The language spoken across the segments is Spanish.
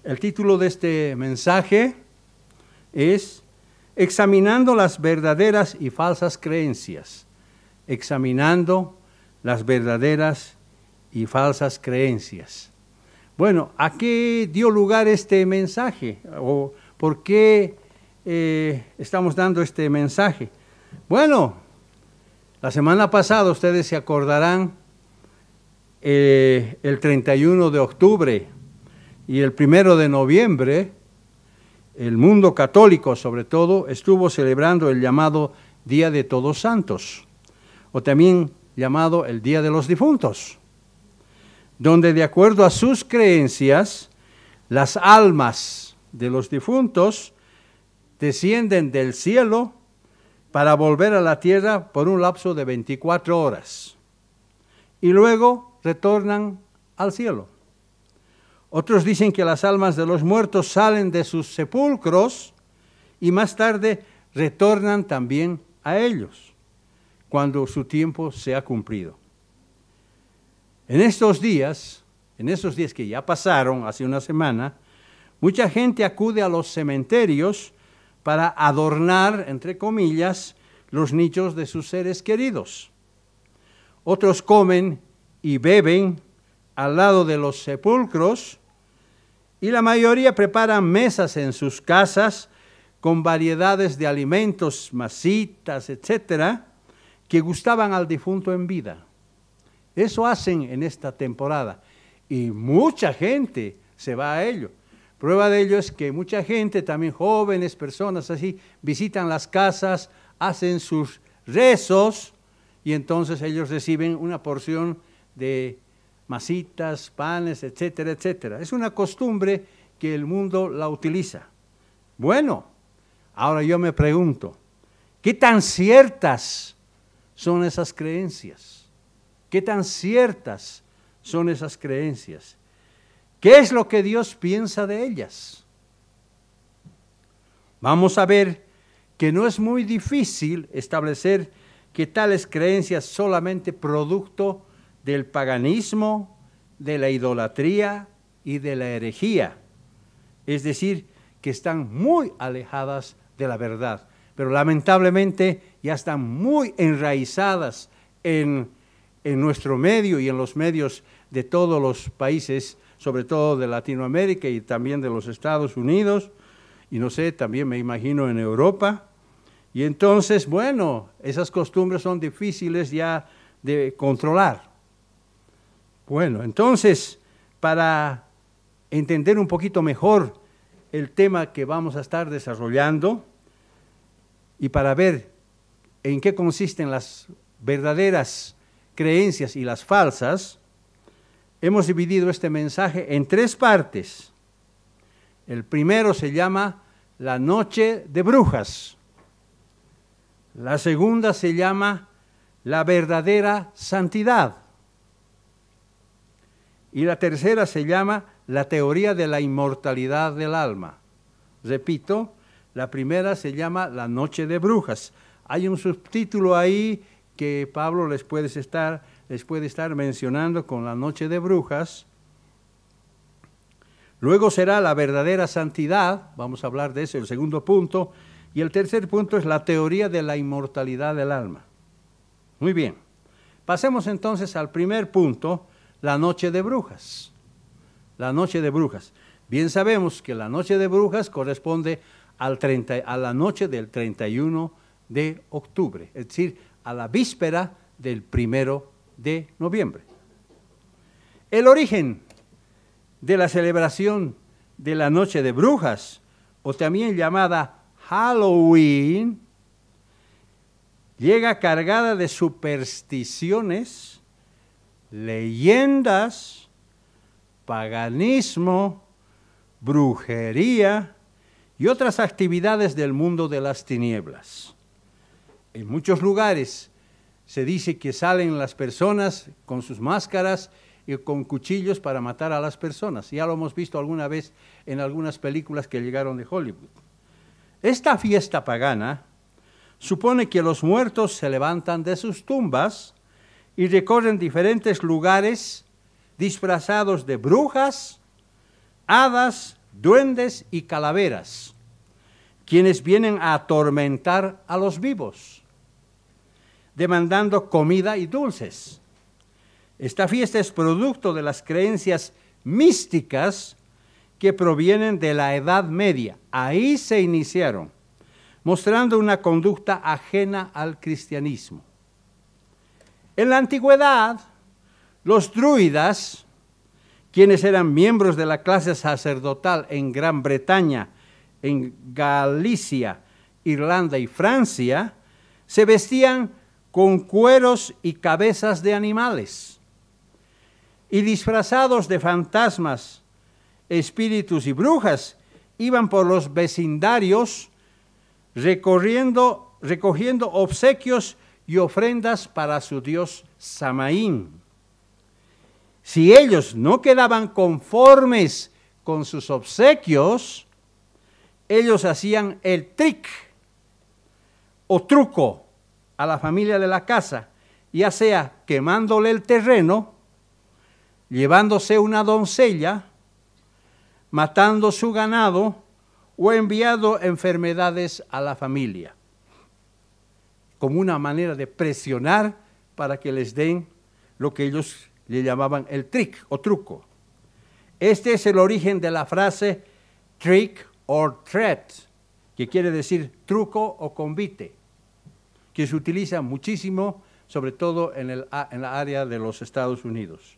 El título de este mensaje es Examinando las verdaderas y falsas creencias. Examinando las verdaderas y falsas creencias. Bueno, ¿a qué dio lugar este mensaje? ¿O por qué estamos dando este mensaje? Bueno, la semana pasada, ustedes se acordarán, el 31 de octubre y el 1 de noviembre, el mundo católico sobre todo estuvo celebrando el llamado Día de Todos Santos, o también llamado el Día de los Difuntos, donde de acuerdo a sus creencias, las almas de los difuntos descienden del cielo para volver a la tierra por un lapso de 24 horas y luego retornan al cielo. Otros dicen que las almas de los muertos salen de sus sepulcros y más tarde retornan también a ellos, cuando su tiempo se ha cumplido. En estos días que ya pasaron, hace una semana, mucha gente acude a los cementerios para adornar, entre comillas, los nichos de sus seres queridos. Otros comen y beben al lado de los sepulcros y la mayoría preparan mesas en sus casas con variedades de alimentos, masitas, etcétera, que gustaban al difunto en vida. Eso hacen en esta temporada y mucha gente se va a ello. Prueba de ello es que mucha gente, también jóvenes, personas así, visitan las casas, hacen sus rezos y entonces ellos reciben una porción de masitas, panes, etcétera, etcétera. Es una costumbre que el mundo la utiliza. Bueno, ahora yo me pregunto, ¿qué tan ciertas son esas creencias? ¿Qué tan ciertas son esas creencias? ¿Qué es lo que Dios piensa de ellas? Vamos a ver que no es muy difícil establecer que tales creencias solamente producto del paganismo, de la idolatría y de la herejía. Es decir, que están muy alejadas de la verdad, pero lamentablemente ya están muy enraizadas en nuestro medio y en los medios de todos los países, sobre todo de Latinoamérica y también de los Estados Unidos, y no sé, también me imagino en Europa. Y entonces, bueno, esas costumbres son difíciles ya de controlar. Bueno, entonces, para entender un poquito mejor el tema que vamos a estar desarrollando y para ver en qué consisten las verdaderas creencias y las falsas, hemos dividido este mensaje en 3 partes. El primero se llama La Noche de Brujas. La segunda se llama La Verdadera Santidad. Y la tercera se llama La Teoría de la Inmortalidad del Alma. Repito, la primera se llama La Noche de Brujas. Hay un subtítulo ahí que Pablo les puede estar mencionando con La Noche de Brujas. Luego será La Verdadera Santidad, vamos a hablar de eso, el segundo punto. Y el tercer punto es La Teoría de la Inmortalidad del Alma. Muy bien, pasemos entonces al primer punto, La Noche de Brujas. La Noche de Brujas. Bien sabemos que la Noche de Brujas corresponde a la noche del 31 de octubre, es decir, a la víspera del 1 de noviembre. El origen de la celebración de la Noche de Brujas, o también llamada Halloween, llega cargada de supersticiones, leyendas, paganismo, brujería y otras actividades del mundo de las tinieblas. En muchos lugares se dice que salen las personas con sus máscaras y con cuchillos para matar a las personas. Ya lo hemos visto alguna vez en algunas películas que llegaron de Hollywood. Esta fiesta pagana supone que los muertos se levantan de sus tumbas y recorren diferentes lugares disfrazados de brujas, hadas, duendes y calaveras, quienes vienen a atormentar a los vivos, demandando comida y dulces. Esta fiesta es producto de las creencias místicas que provienen de la Edad Media. Ahí se iniciaron, mostrando una conducta ajena al cristianismo. En la antigüedad, los druidas, quienes eran miembros de la clase sacerdotal en Gran Bretaña, en Galicia, Irlanda y Francia, se vestían con cueros y cabezas de animales, y disfrazados de fantasmas, espíritus y brujas, iban por los vecindarios recogiendo obsequios y ofrendas para su dios Samaín. Si ellos no quedaban conformes con sus obsequios, ellos hacían el trick o truco a la familia de la casa, ya sea quemándole el terreno, llevándose una doncella, matando su ganado o enviando enfermedades a la familia, como una manera de presionar para que les den lo que ellos le llamaban el trick o truco. Este es el origen de la frase trick or treat, que quiere decir truco o convite, que se utiliza muchísimo, sobre todo en la área de los Estados Unidos.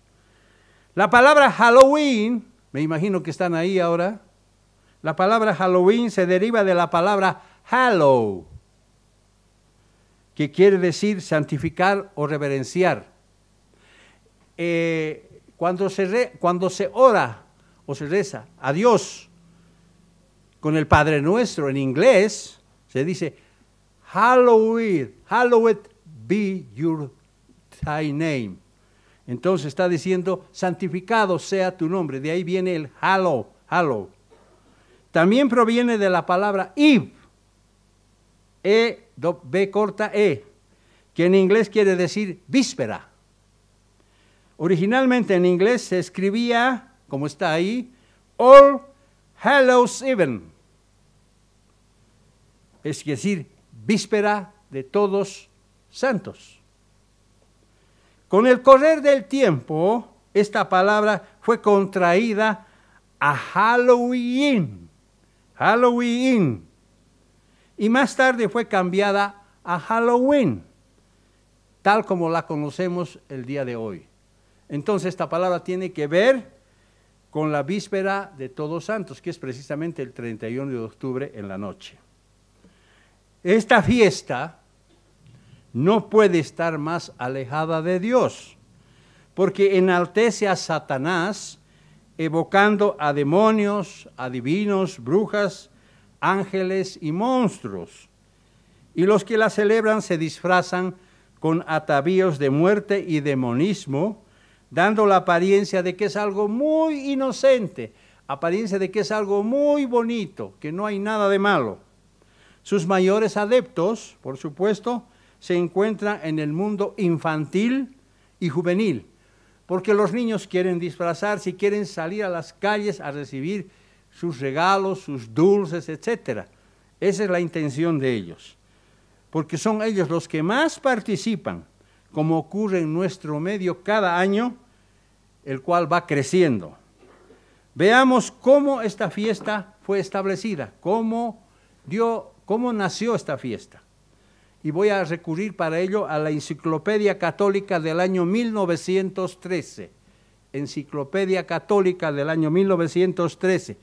La palabra Halloween, me imagino que están ahí ahora, la palabra Halloween se deriva de la palabra hallow, que quiere decir santificar o reverenciar. Cuando se ora o se reza a Dios con el Padre Nuestro en inglés, se dice, hallowed be thy name. Entonces está diciendo, santificado sea tu nombre, de ahí viene el hallow. También proviene de la palabra eve, B corta E, que en inglés quiere decir víspera. Originalmente en inglés se escribía, como está ahí, All Hallows Eve, es decir, víspera de todos santos. Con el correr del tiempo, esta palabra fue contraída a Halloween, y más tarde fue cambiada a Halloween, tal como la conocemos el día de hoy. Entonces esta palabra tiene que ver con la víspera de Todos Santos, que es precisamente el 31 de octubre en la noche. Esta fiesta no puede estar más alejada de Dios, porque enaltece a Satanás, evocando a demonios, adivinos, brujas, ángeles y monstruos. Y los que la celebran se disfrazan con atavíos de muerte y demonismo, dando la apariencia de que es algo muy inocente, apariencia de que es algo muy bonito, que no hay nada de malo. Sus mayores adeptos, por supuesto, se encuentran en el mundo infantil y juvenil, porque los niños quieren disfrazarse y quieren salir a las calles a recibir sus regalos, sus dulces, etc. Esa es la intención de ellos, porque son ellos los que más participan, como ocurre en nuestro medio cada año, el cual va creciendo. Veamos cómo esta fiesta fue establecida, cómo nació esta fiesta. Y voy a recurrir para ello a la Enciclopedia Católica del año 1913, Enciclopedia Católica del año 1913,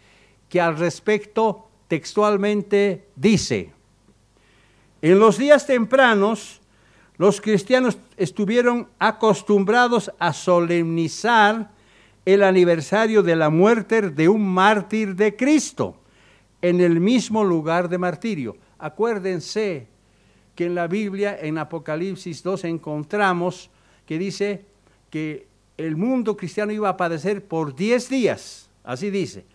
que al respecto textualmente dice: en los días tempranos, los cristianos estuvieron acostumbrados a solemnizar el aniversario de la muerte de un mártir de Cristo en el mismo lugar de martirio. Acuérdense que en la Biblia, en Apocalipsis 2, encontramos que dice que el mundo cristiano iba a padecer por 10 días, así dice.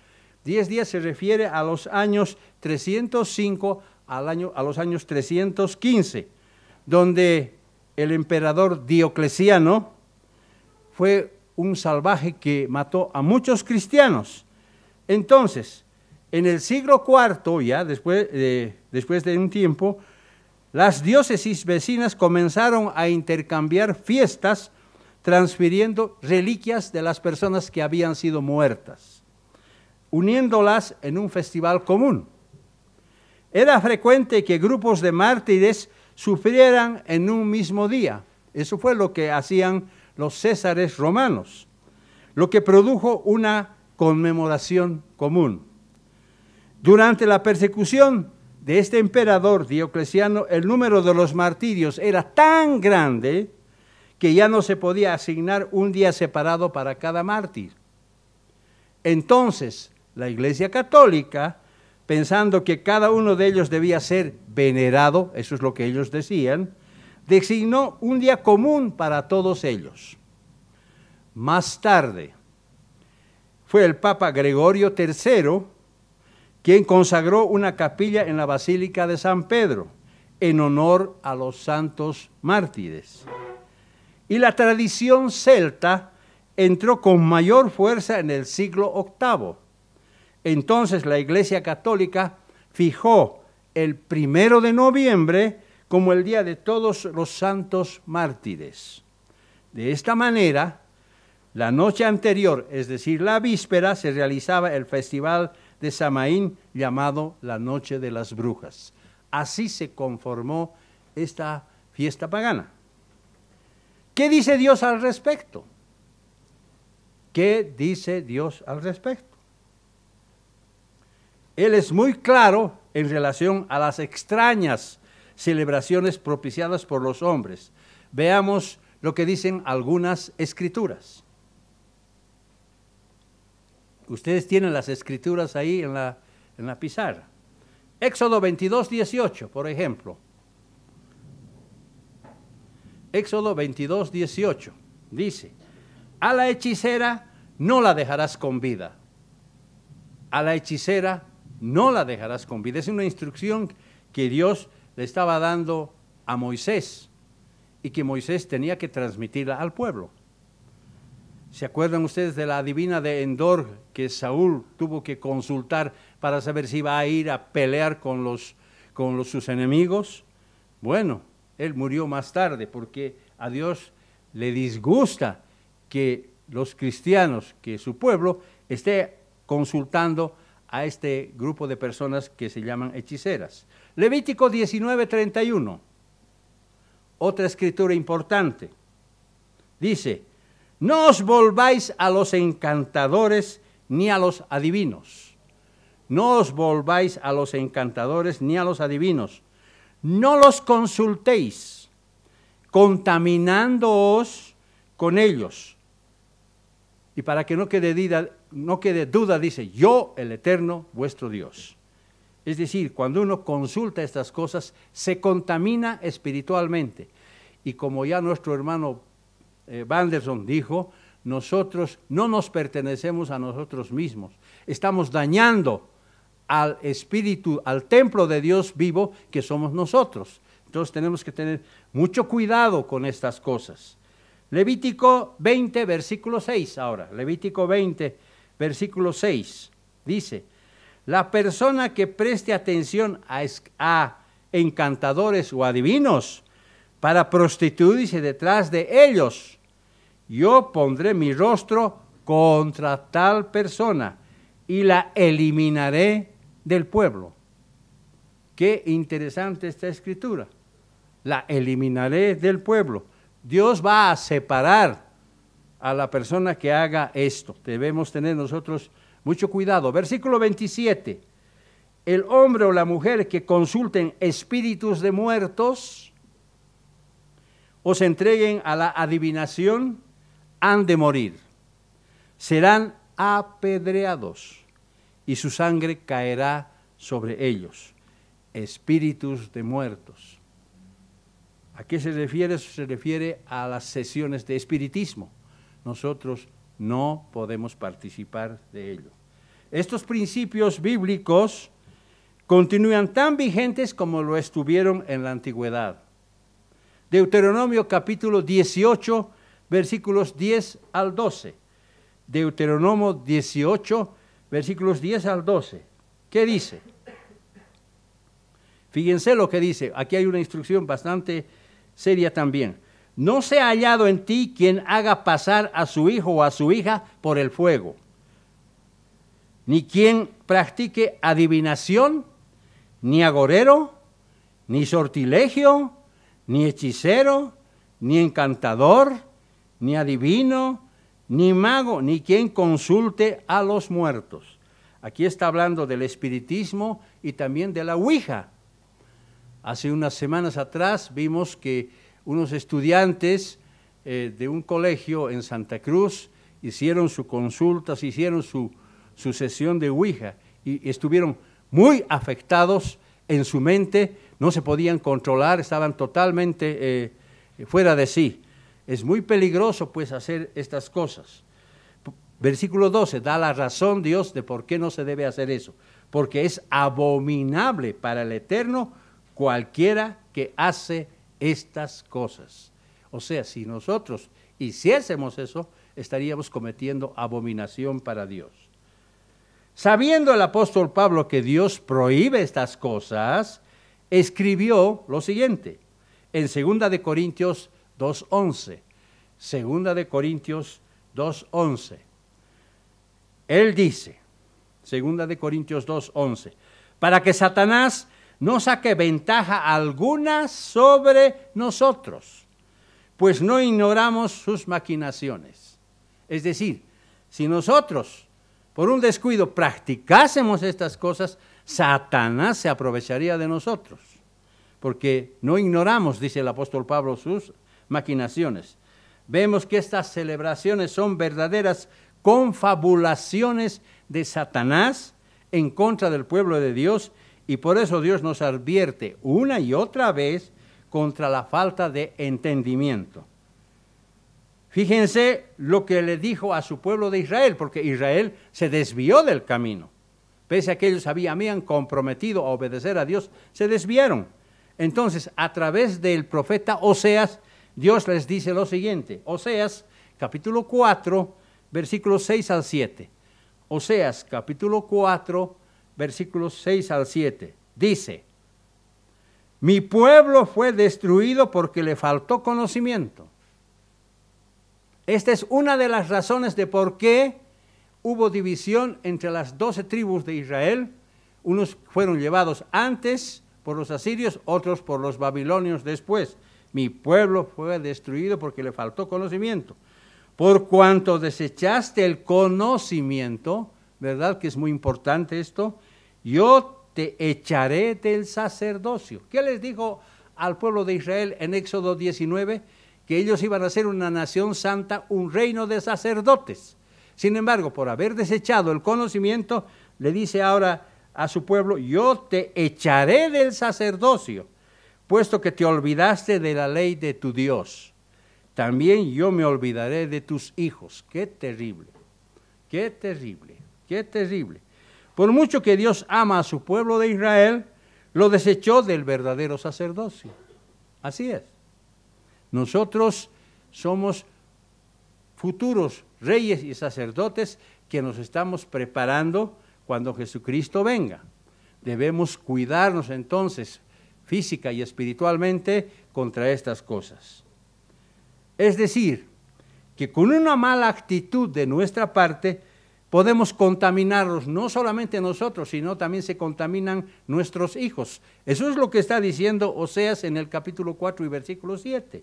10 días se refiere a los años 305 a los años 315, donde el emperador Diocleciano fue un salvaje que mató a muchos cristianos. Entonces, En el siglo IV, ya después de un tiempo, las diócesis vecinas comenzaron a intercambiar fiestas, transfiriendo reliquias de las personas que habían sido muertas, uniéndolas en un festival común. Era frecuente que grupos de mártires sufrieran en un mismo día. Eso fue lo que hacían los césares romanos, lo que produjo una conmemoración común. Durante la persecución de este emperador Diocleciano, el número de los martirios era tan grande que ya no se podía asignar un día separado para cada mártir. Entonces, la Iglesia Católica, pensando que cada uno de ellos debía ser venerado, eso es lo que ellos decían, designó un día común para todos ellos. Más tarde, fue el Papa Gregorio III quien consagró una capilla en la Basílica de San Pedro, en honor a los santos mártires. Y la tradición celta entró con mayor fuerza en el siglo VIII. Entonces la Iglesia Católica fijó el 1 de noviembre como el día de todos los santos mártires. De esta manera, la noche anterior, es decir, la víspera, se realizaba el festival de Samaín, llamado la Noche de las Brujas. Así se conformó esta fiesta pagana. ¿Qué dice Dios al respecto? ¿Qué dice Dios al respecto? Él es muy claro en relación a las extrañas celebraciones propiciadas por los hombres. Veamos lo que dicen algunas escrituras. Ustedes tienen las escrituras ahí en la pizarra. Éxodo 22, 18, por ejemplo. Éxodo 22, 18, dice: a la hechicera no la dejarás con vida. A la hechicera no la dejarás con vida. Es una instrucción que Dios le estaba dando a Moisés y que Moisés tenía que transmitirla al pueblo. ¿Se acuerdan ustedes de la adivina de Endor que Saúl tuvo que consultar para saber si iba a ir a pelear con sus enemigos? Bueno, él murió más tarde porque a Dios le disgusta que los cristianos, que su pueblo, esté consultando a este grupo de personas que se llaman hechiceras. Levítico 19:31, otra escritura importante, dice: no os volváis a los encantadores ni a los adivinos. No os volváis a los encantadores ni a los adivinos. No los consultéis, contaminándoos con ellos. Y para que no quede duda, dice: yo, el Eterno, vuestro Dios. Es decir, cuando uno consulta estas cosas, se contamina espiritualmente. Y como ya nuestro hermano Wanderson dijo, nosotros no nos pertenecemos a nosotros mismos. Estamos dañando al espíritu, al templo de Dios vivo que somos nosotros. Entonces tenemos que tener mucho cuidado con estas cosas. Levítico 20, versículo 6 ahora. Levítico 20, versículo 6. Dice: la persona que preste atención a encantadores o adivinos para prostituirse detrás de ellos, yo pondré mi rostro contra tal persona y la eliminaré del pueblo. Qué interesante esta escritura. La eliminaré del pueblo. Dios va a separar a la persona que haga esto. Debemos tener nosotros mucho cuidado. Versículo 27. El hombre o la mujer que consulten espíritus de muertos o se entreguen a la adivinación, han de morir. Serán apedreados y su sangre caerá sobre ellos. Espíritus de muertos. ¿A qué se refiere? Eso se refiere a las sesiones de espiritismo. Nosotros no podemos participar de ello. Estos principios bíblicos continúan tan vigentes como lo estuvieron en la antigüedad. Deuteronomio capítulo 18, versículos 10 al 12. Deuteronomio 18, versículos 10 al 12. ¿Qué dice? Fíjense lo que dice. Aquí hay una instrucción bastante seria también. No sea hallado en ti quien haga pasar a su hijo o a su hija por el fuego, ni quien practique adivinación, ni agorero, ni sortilegio, ni hechicero, ni encantador, ni adivino, ni mago, ni quien consulte a los muertos. Aquí está hablando del espiritismo y también de la ouija. Hace unas semanas atrás vimos que unos estudiantes de un colegio en Santa Cruz hicieron sus consultas, hicieron su sesión de ouija y estuvieron muy afectados en su mente, no se podían controlar, estaban totalmente fuera de sí. Es muy peligroso pues hacer estas cosas. Versículo 12, da la razón Dios de por qué no se debe hacer eso, porque es abominable para el Eterno cualquiera que hace estas cosas. O sea, si nosotros hiciésemos eso, estaríamos cometiendo abominación para Dios. Sabiendo el apóstol Pablo que Dios prohíbe estas cosas, escribió lo siguiente, en 2 de Corintios 2:11. 2 de Corintios 2:11. Él dice, 2 de Corintios 2:11, para que Satanás no saque ventaja alguna sobre nosotros, pues no ignoramos sus maquinaciones. Es decir, si nosotros por un descuido practicásemos estas cosas, Satanás se aprovecharía de nosotros, porque no ignoramos, dice el apóstol Pablo, sus maquinaciones. Vemos que estas celebraciones son verdaderas confabulaciones de Satanás en contra del pueblo de Dios, y por eso Dios nos advierte una y otra vez contra la falta de entendimiento. Fíjense lo que le dijo a su pueblo de Israel, porque Israel se desvió del camino. Pese a que ellos habían comprometido a obedecer a Dios, se desviaron. Entonces, a través del profeta Oseas, Dios les dice lo siguiente. Oseas, capítulo 4, versículos 6 al 7. Oseas, capítulo 4, versículos 6 al 7. Dice, mi pueblo fue destruido porque le faltó conocimiento. Esta es una de las razones de por qué hubo división entre las 12 tribus de Israel. Unos fueron llevados antes por los asirios, otros por los babilonios después. Mi pueblo fue destruido porque le faltó conocimiento. Por cuanto desechaste el conocimiento, ¿verdad que es muy importante esto? Yo te echaré del sacerdocio. ¿Qué les dijo al pueblo de Israel en Éxodo 19? Que ellos iban a ser una nación santa, un reino de sacerdotes. Sin embargo, por haber desechado el conocimiento, le dice ahora a su pueblo, yo te echaré del sacerdocio, puesto que te olvidaste de la ley de tu Dios. También yo me olvidaré de tus hijos. Qué terrible, qué terrible, qué terrible. Por mucho que Dios ama a su pueblo de Israel, lo desechó del verdadero sacerdocio. Así es. Nosotros somos futuros reyes y sacerdotes que nos estamos preparando cuando Jesucristo venga. Debemos cuidarnos entonces física y espiritualmente contra estas cosas. Es decir, que con una mala actitud de nuestra parte podemos contaminarnos, no solamente nosotros, sino también se contaminan nuestros hijos. Eso es lo que está diciendo Oseas en el capítulo 4 y versículo 7.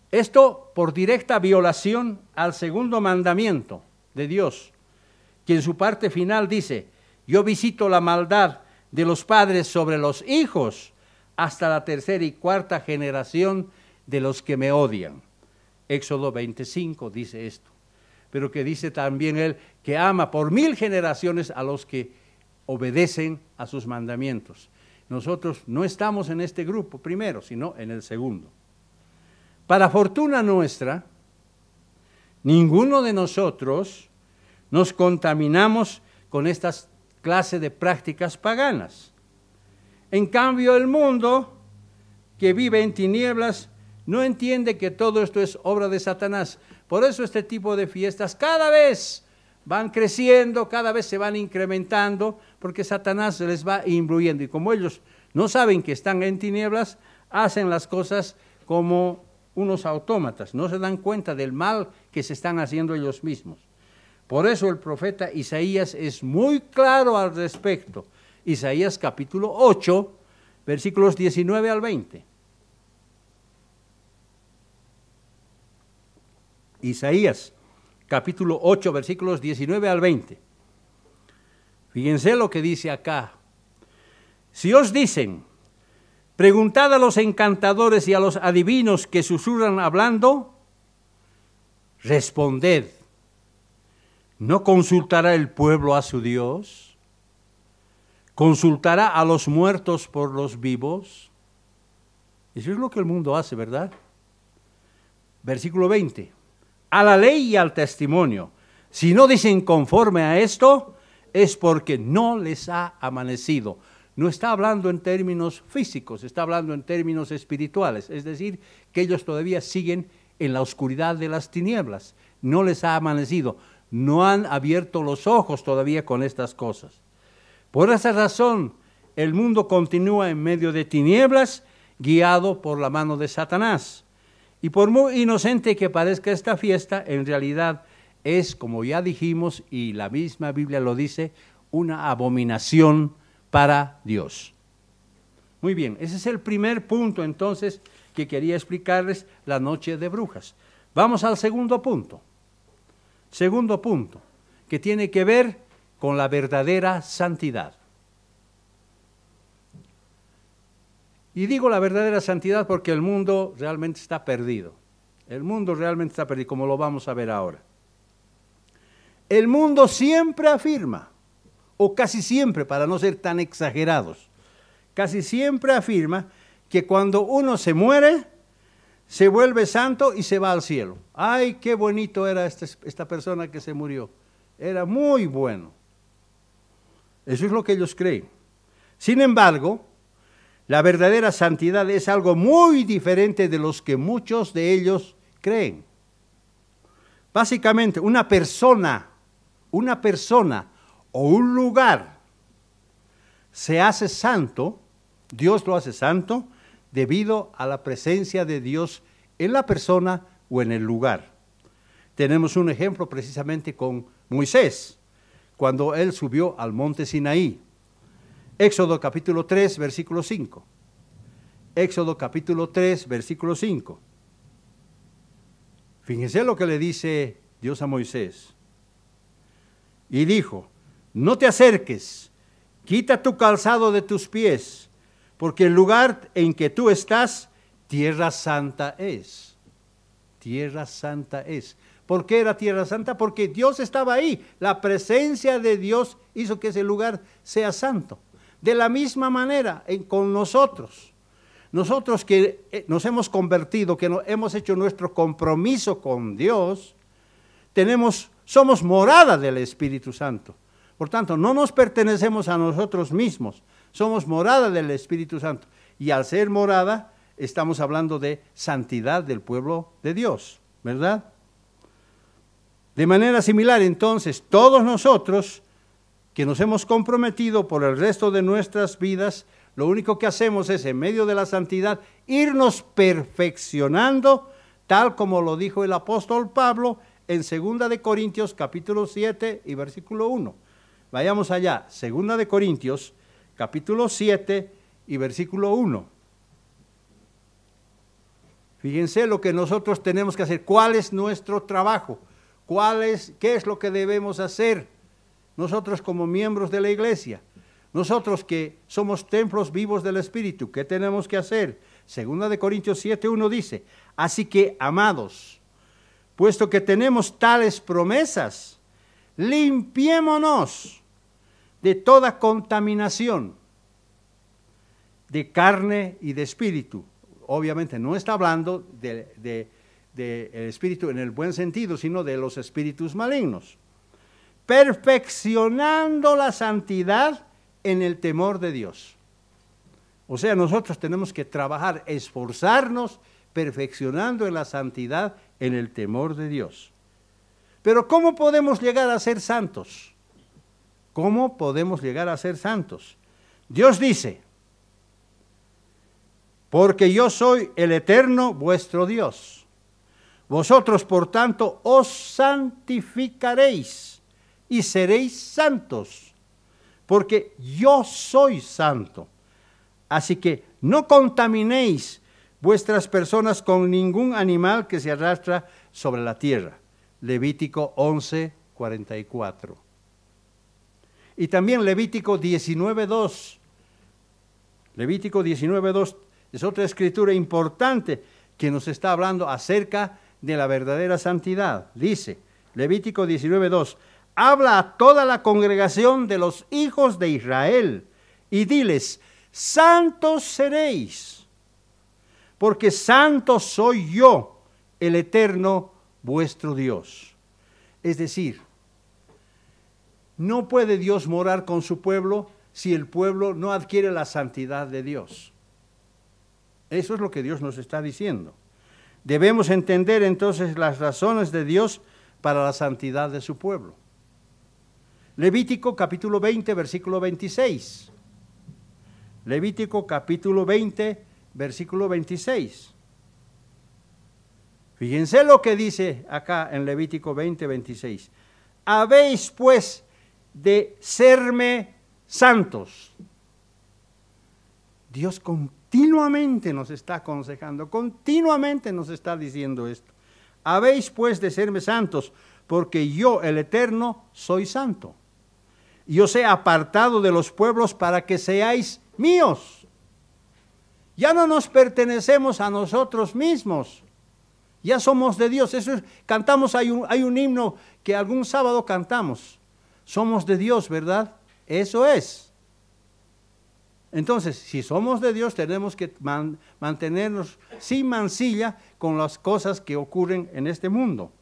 Esto por directa violación al segundo mandamiento de Dios, que en su parte final dice, yo visito la maldad de los padres sobre los hijos hasta la tercera y cuarta generación de los que me odian. Éxodo 25 dice esto, pero que dice también él que ama por 1000 generaciones a los que obedecen a sus mandamientos. Nosotros no estamos en este grupo primero, sino en el segundo. Para fortuna nuestra, ninguno de nosotros nos contaminamos con estas clases de prácticas paganas. En cambio, el mundo que vive en tinieblas no entiende que todo esto es obra de Satanás. Por eso este tipo de fiestas cada vez van creciendo, cada vez se van incrementando, porque Satanás les va imbuiendo. Y como ellos no saben que están en tinieblas, hacen las cosas como unos autómatas, no se dan cuenta del mal que se están haciendo ellos mismos. Por eso el profeta Isaías es muy claro al respecto. Isaías capítulo 8, versículos 19 al 20. Isaías capítulo 8, versículos 19 al 20. Fíjense lo que dice acá. Si os dicen, preguntad a los encantadores y a los adivinos que susurran hablando, responded, ¿no consultará el pueblo a su Dios? ¿Consultará a los muertos por los vivos? Eso es lo que el mundo hace, ¿verdad? Versículo 20. A la ley y al testimonio. Si no dicen conforme a esto, es porque no les ha amanecido. No está hablando en términos físicos, está hablando en términos espirituales. Es decir, que ellos todavía siguen en la oscuridad de las tinieblas. No les ha amanecido. No han abierto los ojos todavía con estas cosas. Por esa razón, el mundo continúa en medio de tinieblas, guiado por la mano de Satanás. Y por muy inocente que parezca esta fiesta, en realidad es, como ya dijimos, y la misma Biblia lo dice, una abominación para Dios. Muy bien, ese es el primer punto entonces que quería explicarles, la noche de brujas. Vamos al segundo punto. Segundo punto, que tiene que ver con la verdadera santidad. Y digo la verdadera santidad porque el mundo realmente está perdido. El mundo realmente está perdido, como lo vamos a ver ahora. El mundo siempre afirma, o casi siempre, para no ser tan exagerados, casi siempre afirma que cuando uno se muere, se vuelve santo y se va al cielo. ¡Ay, qué bonito era esta persona que se murió! Era muy bueno. Eso es lo que ellos creen. Sin embargo, la verdadera santidad es algo muy diferente de los que muchos de ellos creen. Básicamente, una persona o un lugar se hace santo, Dios lo hace santo, debido a la presencia de Dios en la persona o en el lugar. Tenemos un ejemplo precisamente con Moisés, cuando él subió al monte Sinaí. Éxodo capítulo 3, versículo 5. Éxodo capítulo 3, versículo 5. Fíjense lo que le dice Dios a Moisés. Y dijo, no te acerques, quita tu calzado de tus pies, porque el lugar en que tú estás, tierra santa es. Tierra santa es. ¿Por qué era tierra santa? Porque Dios estaba ahí. La presencia de Dios hizo que ese lugar sea santo. De la misma manera con nosotros. Nosotros que nos hemos convertido, que hemos hecho nuestro compromiso con Dios, somos morada del Espíritu Santo. Por tanto, no nos pertenecemos a nosotros mismos, somos morada del Espíritu Santo. Y al ser morada, estamos hablando de santidad del pueblo de Dios, ¿verdad? De manera similar, entonces, todos nosotros que nos hemos comprometido por el resto de nuestras vidas, lo único que hacemos es, en medio de la santidad, irnos perfeccionando, tal como lo dijo el apóstol Pablo en 2 de Corintios capítulo 7 y versículo 1. Vayamos allá, 2 de Corintios capítulo 7 y versículo 1. Fíjense lo que nosotros tenemos que hacer, cuál es nuestro trabajo, qué es lo que debemos hacer nosotros como miembros de la iglesia. Nosotros que somos templos vivos del Espíritu, ¿qué tenemos que hacer? 2 de Corintios 7:1 dice, así que, amados, puesto que tenemos tales promesas, limpiémonos de toda contaminación de carne y de espíritu. Obviamente no está hablando de espíritu en el buen sentido, sino de los espíritus malignos. Perfeccionando la santidad en el temor de Dios. O sea, nosotros tenemos que trabajar, esforzarnos, perfeccionando en la santidad en el temor de Dios. Pero ¿cómo podemos llegar a ser santos? ¿Cómo podemos llegar a ser santos? Dios dice, porque yo soy el eterno vuestro Dios. Vosotros, por tanto, os santificaréis y seréis santos, porque yo soy santo. Así que no contaminéis vuestras personas con ningún animal que se arrastra sobre la tierra. Levítico 11:44. Y también Levítico 19:2. Levítico 19:2 es otra escritura importante que nos está hablando acerca de la verdadera santidad. Dice, Levítico 19:2, habla a toda la congregación de los hijos de Israel y diles, santos seréis, porque santo soy yo, el eterno vuestro Dios. Es decir, no puede Dios morar con su pueblo si el pueblo no adquiere la santidad de Dios. Eso es lo que Dios nos está diciendo. Debemos entender entonces las razones de Dios para la santidad de su pueblo. Levítico capítulo 20, versículo 26. Levítico capítulo 20, versículo 26. Fíjense lo que dice acá en Levítico 20, 26. Habéis pues de serme santos. Dios continuamente nos está aconsejando, continuamente nos está diciendo esto. Habéis pues de serme santos, porque yo, el Eterno, soy santo. Y os he apartado de los pueblos para que seáis míos. Ya no nos pertenecemos a nosotros mismos. Ya somos de Dios. Eso es, cantamos, hay un himno que algún sábado cantamos. Somos de Dios, ¿verdad? Eso es. Entonces, si somos de Dios, tenemos que mantenernos sin mancilla con las cosas que ocurren en este mundo.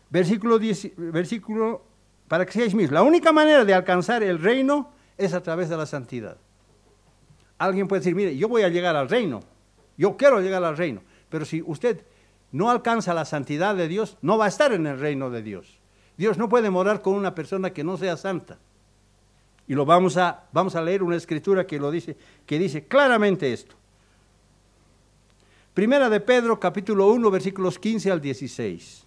Versículo para que seáis míos. La única manera de alcanzar el reino es a través de la santidad. Alguien puede decir, mire, yo voy a llegar al reino. Yo quiero llegar al reino. Pero si usted no alcanza la santidad de Dios, no va a estar en el reino de Dios. Dios no puede morar con una persona que no sea santa. Y lo vamos a leer una escritura que dice claramente esto. Primera de Pedro, capítulo 1, versículos 15 al 16.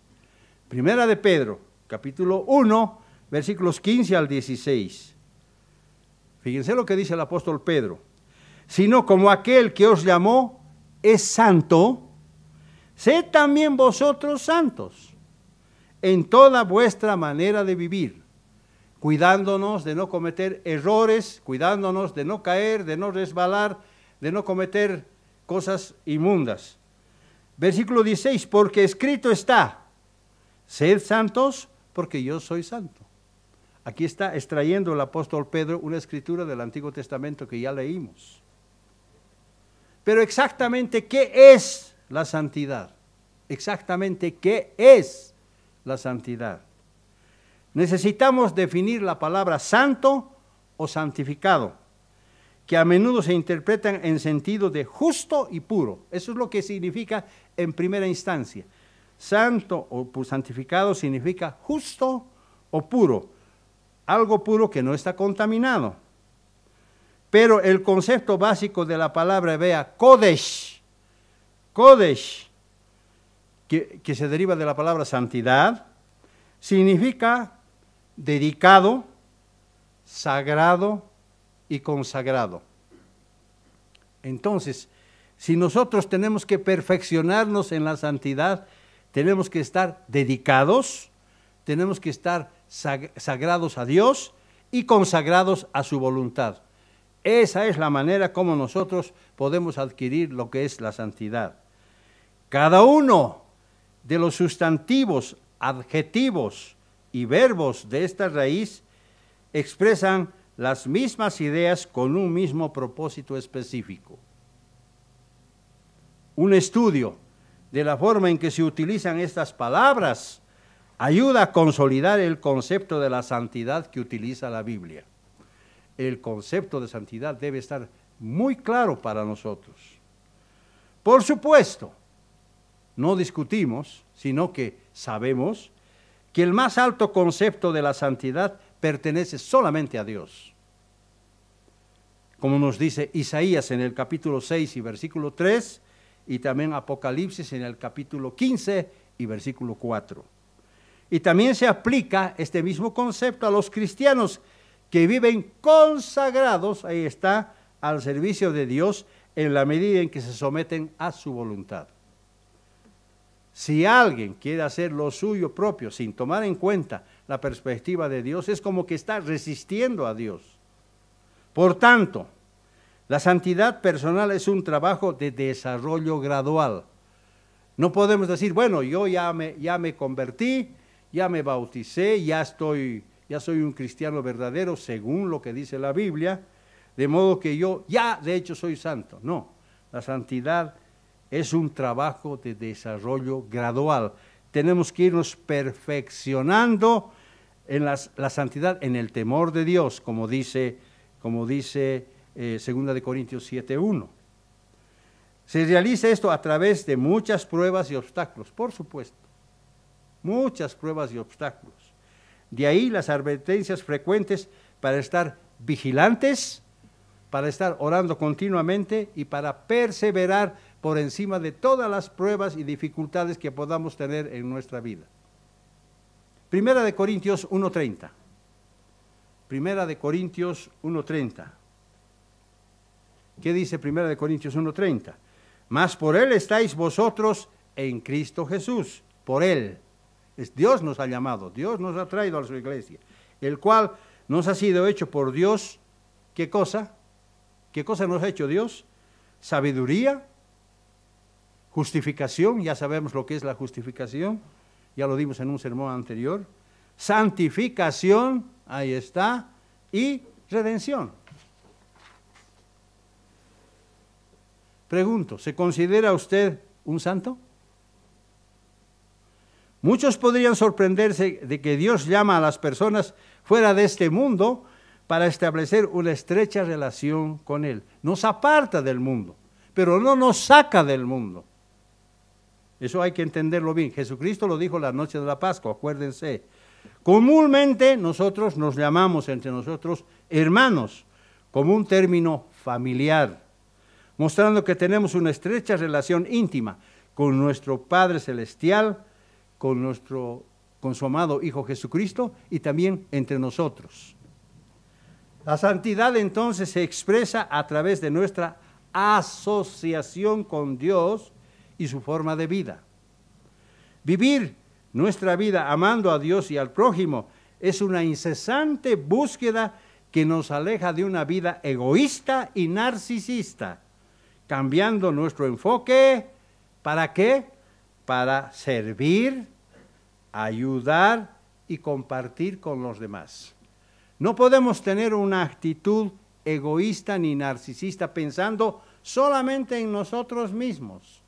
Primera de Pedro, capítulo 1, versículos 15 al 16. Fíjense lo que dice el apóstol Pedro. Sino como aquel que os llamó es santo, sed también vosotros santos en toda vuestra manera de vivir, cuidándonos de no cometer errores, cuidándonos de no caer, de no resbalar, de no cometer cosas inmundas. Versículo 16, porque escrito está, sed santos porque yo soy santo. Aquí está extrayendo el apóstol Pedro una escritura del Antiguo Testamento que ya leímos. Pero exactamente, ¿qué es la santidad? Exactamente, ¿qué es la santidad? Necesitamos definir la palabra santo o santificado, que a menudo se interpretan en sentido de justo y puro. Eso es lo que significa en primera instancia. Santo o santificado significa justo o puro, algo puro que no está contaminado. Pero el concepto básico de la palabra hebrea Kodesh, que se deriva de la palabra santidad, significa dedicado, sagrado y consagrado. Entonces, si nosotros tenemos que perfeccionarnos en la santidad, tenemos que estar dedicados, tenemos que estar sagrados a Dios y consagrados a su voluntad. Esa es la manera como nosotros podemos adquirir lo que es la santidad. Cada uno de los sustantivos, adjetivos y verbos de esta raíz expresan las mismas ideas con un mismo propósito específico. Un estudio de la forma en que se utilizan estas palabras ayuda a consolidar el concepto de la santidad que utiliza la Biblia. El concepto de santidad debe estar muy claro para nosotros. Por supuesto, no discutimos, sino que sabemos que el más alto concepto de la santidad pertenece solamente a Dios. Como nos dice Isaías en el capítulo 6 y versículo 3, y también Apocalipsis en el capítulo 15 y versículo 4. Y también se aplica este mismo concepto a los cristianos que viven consagrados, ahí está, al servicio de Dios en la medida en que se someten a su voluntad. Si alguien quiere hacer lo suyo propio sin tomar en cuenta la perspectiva de Dios, es como que está resistiendo a Dios. Por tanto, la santidad personal es un trabajo de desarrollo gradual. No podemos decir, bueno, yo ya me convertí, ya me bauticé, ya soy un cristiano verdadero según lo que dice la Biblia, de modo que yo ya de hecho soy santo. No, la santidad es un trabajo de desarrollo gradual. Tenemos que irnos perfeccionando en la santidad, en el temor de Dios, como dice 2 de Corintios 7:1. Se realiza esto a través de muchas pruebas y obstáculos, por supuesto. Muchas pruebas y obstáculos. De ahí las advertencias frecuentes para estar vigilantes, para estar orando continuamente y para perseverar por encima de todas las pruebas y dificultades que podamos tener en nuestra vida. Primera de Corintios 1:30. Primera de Corintios 1:30. ¿Qué dice Primera de Corintios 1:30? Mas por Él estáis vosotros en Cristo Jesús. Por Él. Dios nos ha llamado, Dios nos ha traído a su iglesia, el cual nos ha sido hecho por Dios. ¿Qué cosa? ¿Qué cosa nos ha hecho Dios? Sabiduría, justificación, ya sabemos lo que es la justificación, ya lo dimos en un sermón anterior, santificación, ahí está, y redención. Pregunto, ¿se considera usted un santo? Muchos podrían sorprenderse de que Dios llama a las personas fuera de este mundo para establecer una estrecha relación con Él. Nos aparta del mundo, pero no nos saca del mundo. Eso hay que entenderlo bien. Jesucristo lo dijo la noche de la Pascua, acuérdense. Comúnmente nosotros nos llamamos entre nosotros hermanos, como un término familiar, mostrando que tenemos una estrecha relación íntima con nuestro Padre Celestial, con su amado Hijo Jesucristo y también entre nosotros. La santidad entonces se expresa a través de nuestra asociación con Dios y su forma de vida. Vivir nuestra vida amando a Dios y al prójimo es una incesante búsqueda que nos aleja de una vida egoísta y narcisista, cambiando nuestro enfoque. ¿Para qué? Para servir, ayudar y compartir con los demás. No podemos tener una actitud egoísta ni narcisista pensando solamente en nosotros mismos.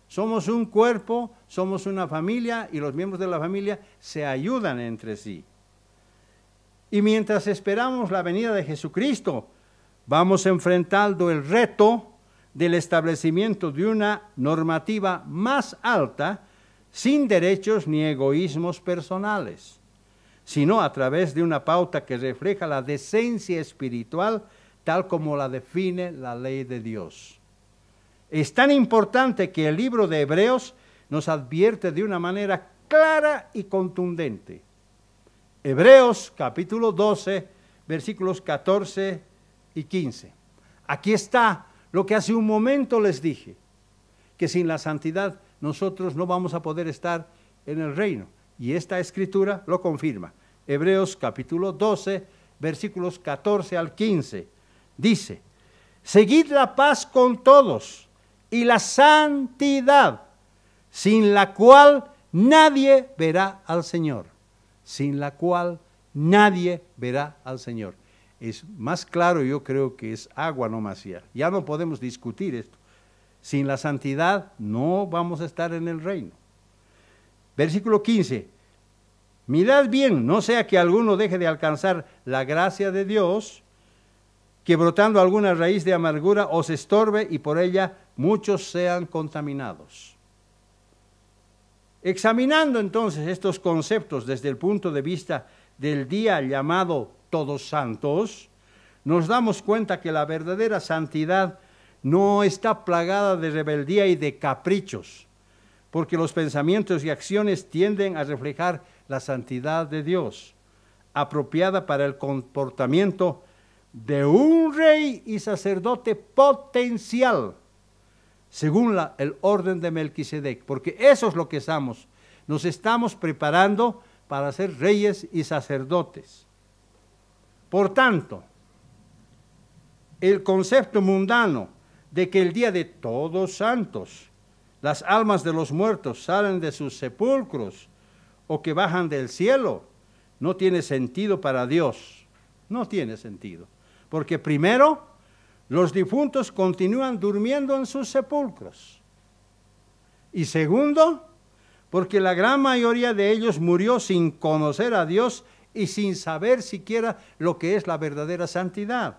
Somos un cuerpo, somos una familia y los miembros de la familia se ayudan entre sí. Y mientras esperamos la venida de Jesucristo, vamos enfrentando el reto del establecimiento de una normativa más alta, sin derechos ni egoísmos personales, sino a través de una pauta que refleja la decencia espiritual tal como la define la ley de Dios. Es tan importante que el libro de Hebreos nos advierte de una manera clara y contundente. Hebreos capítulo 12, versículos 14 y 15. Aquí está lo que hace un momento les dije, que sin la santidad nosotros no vamos a poder estar en el reino. Y esta escritura lo confirma. Hebreos capítulo 12, versículos 14 al 15. Dice, seguid la paz con todos y la santidad, sin la cual nadie verá al Señor. Sin la cual nadie verá al Señor. Es más claro, yo creo que es agua nomás ya. Ya no podemos discutir esto. Sin la santidad no vamos a estar en el reino. Versículo 15. Mirad bien, no sea que alguno deje de alcanzar la gracia de Dios, que brotando alguna raíz de amargura os estorbe y por ella muchos sean contaminados. Examinando entonces estos conceptos desde el punto de vista del día llamado Todos Santos, nos damos cuenta que la verdadera santidad no está plagada de rebeldía y de caprichos, porque los pensamientos y acciones tienden a reflejar la santidad de Dios, apropiada para el comportamiento de un rey y sacerdote potencial, según el orden de Melquisedec, porque eso es lo que estamos. Nos estamos preparando para ser reyes y sacerdotes. Por tanto, el concepto mundano de que el día de Todos Santos las almas de los muertos salen de sus sepulcros o que bajan del cielo no tiene sentido para Dios. No tiene sentido. Porque primero, los difuntos continúan durmiendo en sus sepulcros. Y segundo, porque la gran mayoría de ellos murió sin conocer a Dios y sin saber siquiera lo que es la verdadera santidad.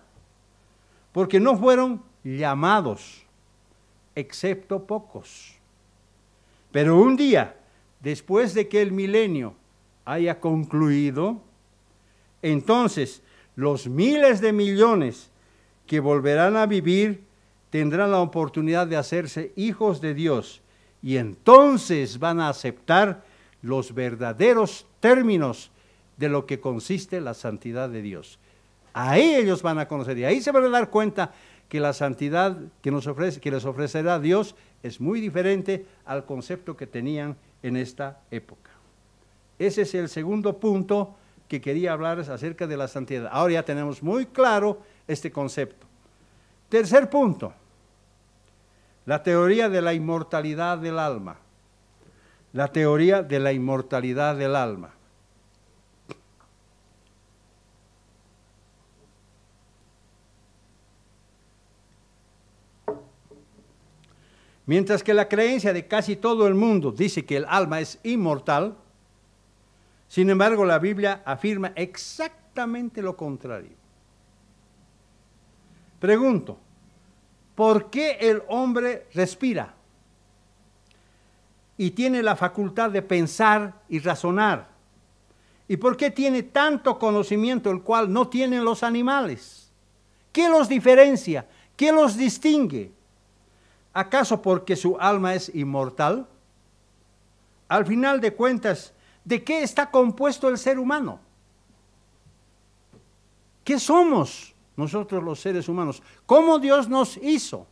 Porque no fueron llamados, excepto pocos. Pero un día, después de que el milenio haya concluido, entonces los miles de millones que volverán a vivir tendrán la oportunidad de hacerse hijos de Dios y entonces van a aceptar los verdaderos términos de lo que consiste la santidad de Dios. Ahí ellos van a conocer y ahí se van a dar cuenta que la santidad que les ofrecerá Dios es muy diferente al concepto que tenían en esta época. Ese es el segundo punto que quería hablarles acerca de la santidad. Ahora ya tenemos muy claro este concepto. Tercer punto, la teoría de la inmortalidad del alma. La teoría de la inmortalidad del alma. Mientras que la creencia de casi todo el mundo dice que el alma es inmortal, sin embargo la Biblia afirma exactamente lo contrario. Pregunto, ¿por qué el hombre respira y tiene la facultad de pensar y razonar? ¿Y por qué tiene tanto conocimiento el cual no tienen los animales? ¿Qué los diferencia? ¿Qué los distingue? ¿Acaso porque su alma es inmortal? Al final de cuentas, ¿de qué está compuesto el ser humano? ¿Qué somos nosotros los seres humanos? ¿Cómo Dios nos hizo?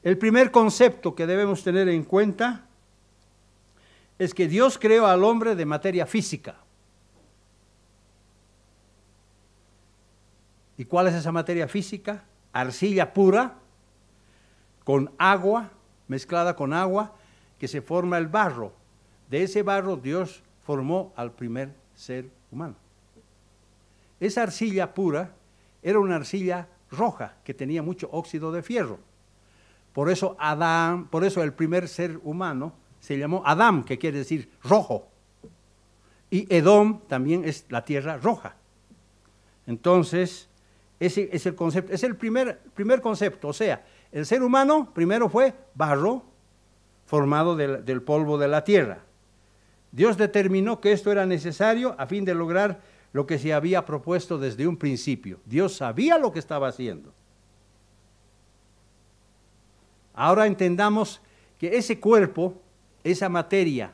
El primer concepto que debemos tener en cuenta es que Dios creó al hombre de materia física. ¿Y cuál es esa materia física? Arcilla pura, con agua, mezclada con agua, que se forma el barro. De ese barro Dios formó al primer ser humano. Esa arcilla pura era una arcilla roja, que tenía mucho óxido de fierro. Por eso el primer ser humano se llamó Adán, que quiere decir rojo. Y Edom también es la tierra roja. Entonces, ese es el concepto, es el primer concepto, o sea, el ser humano primero fue barro formado del polvo de la tierra. Dios determinó que esto era necesario a fin de lograr lo que se había propuesto desde un principio. Dios sabía lo que estaba haciendo. Ahora entendamos que ese cuerpo, esa materia,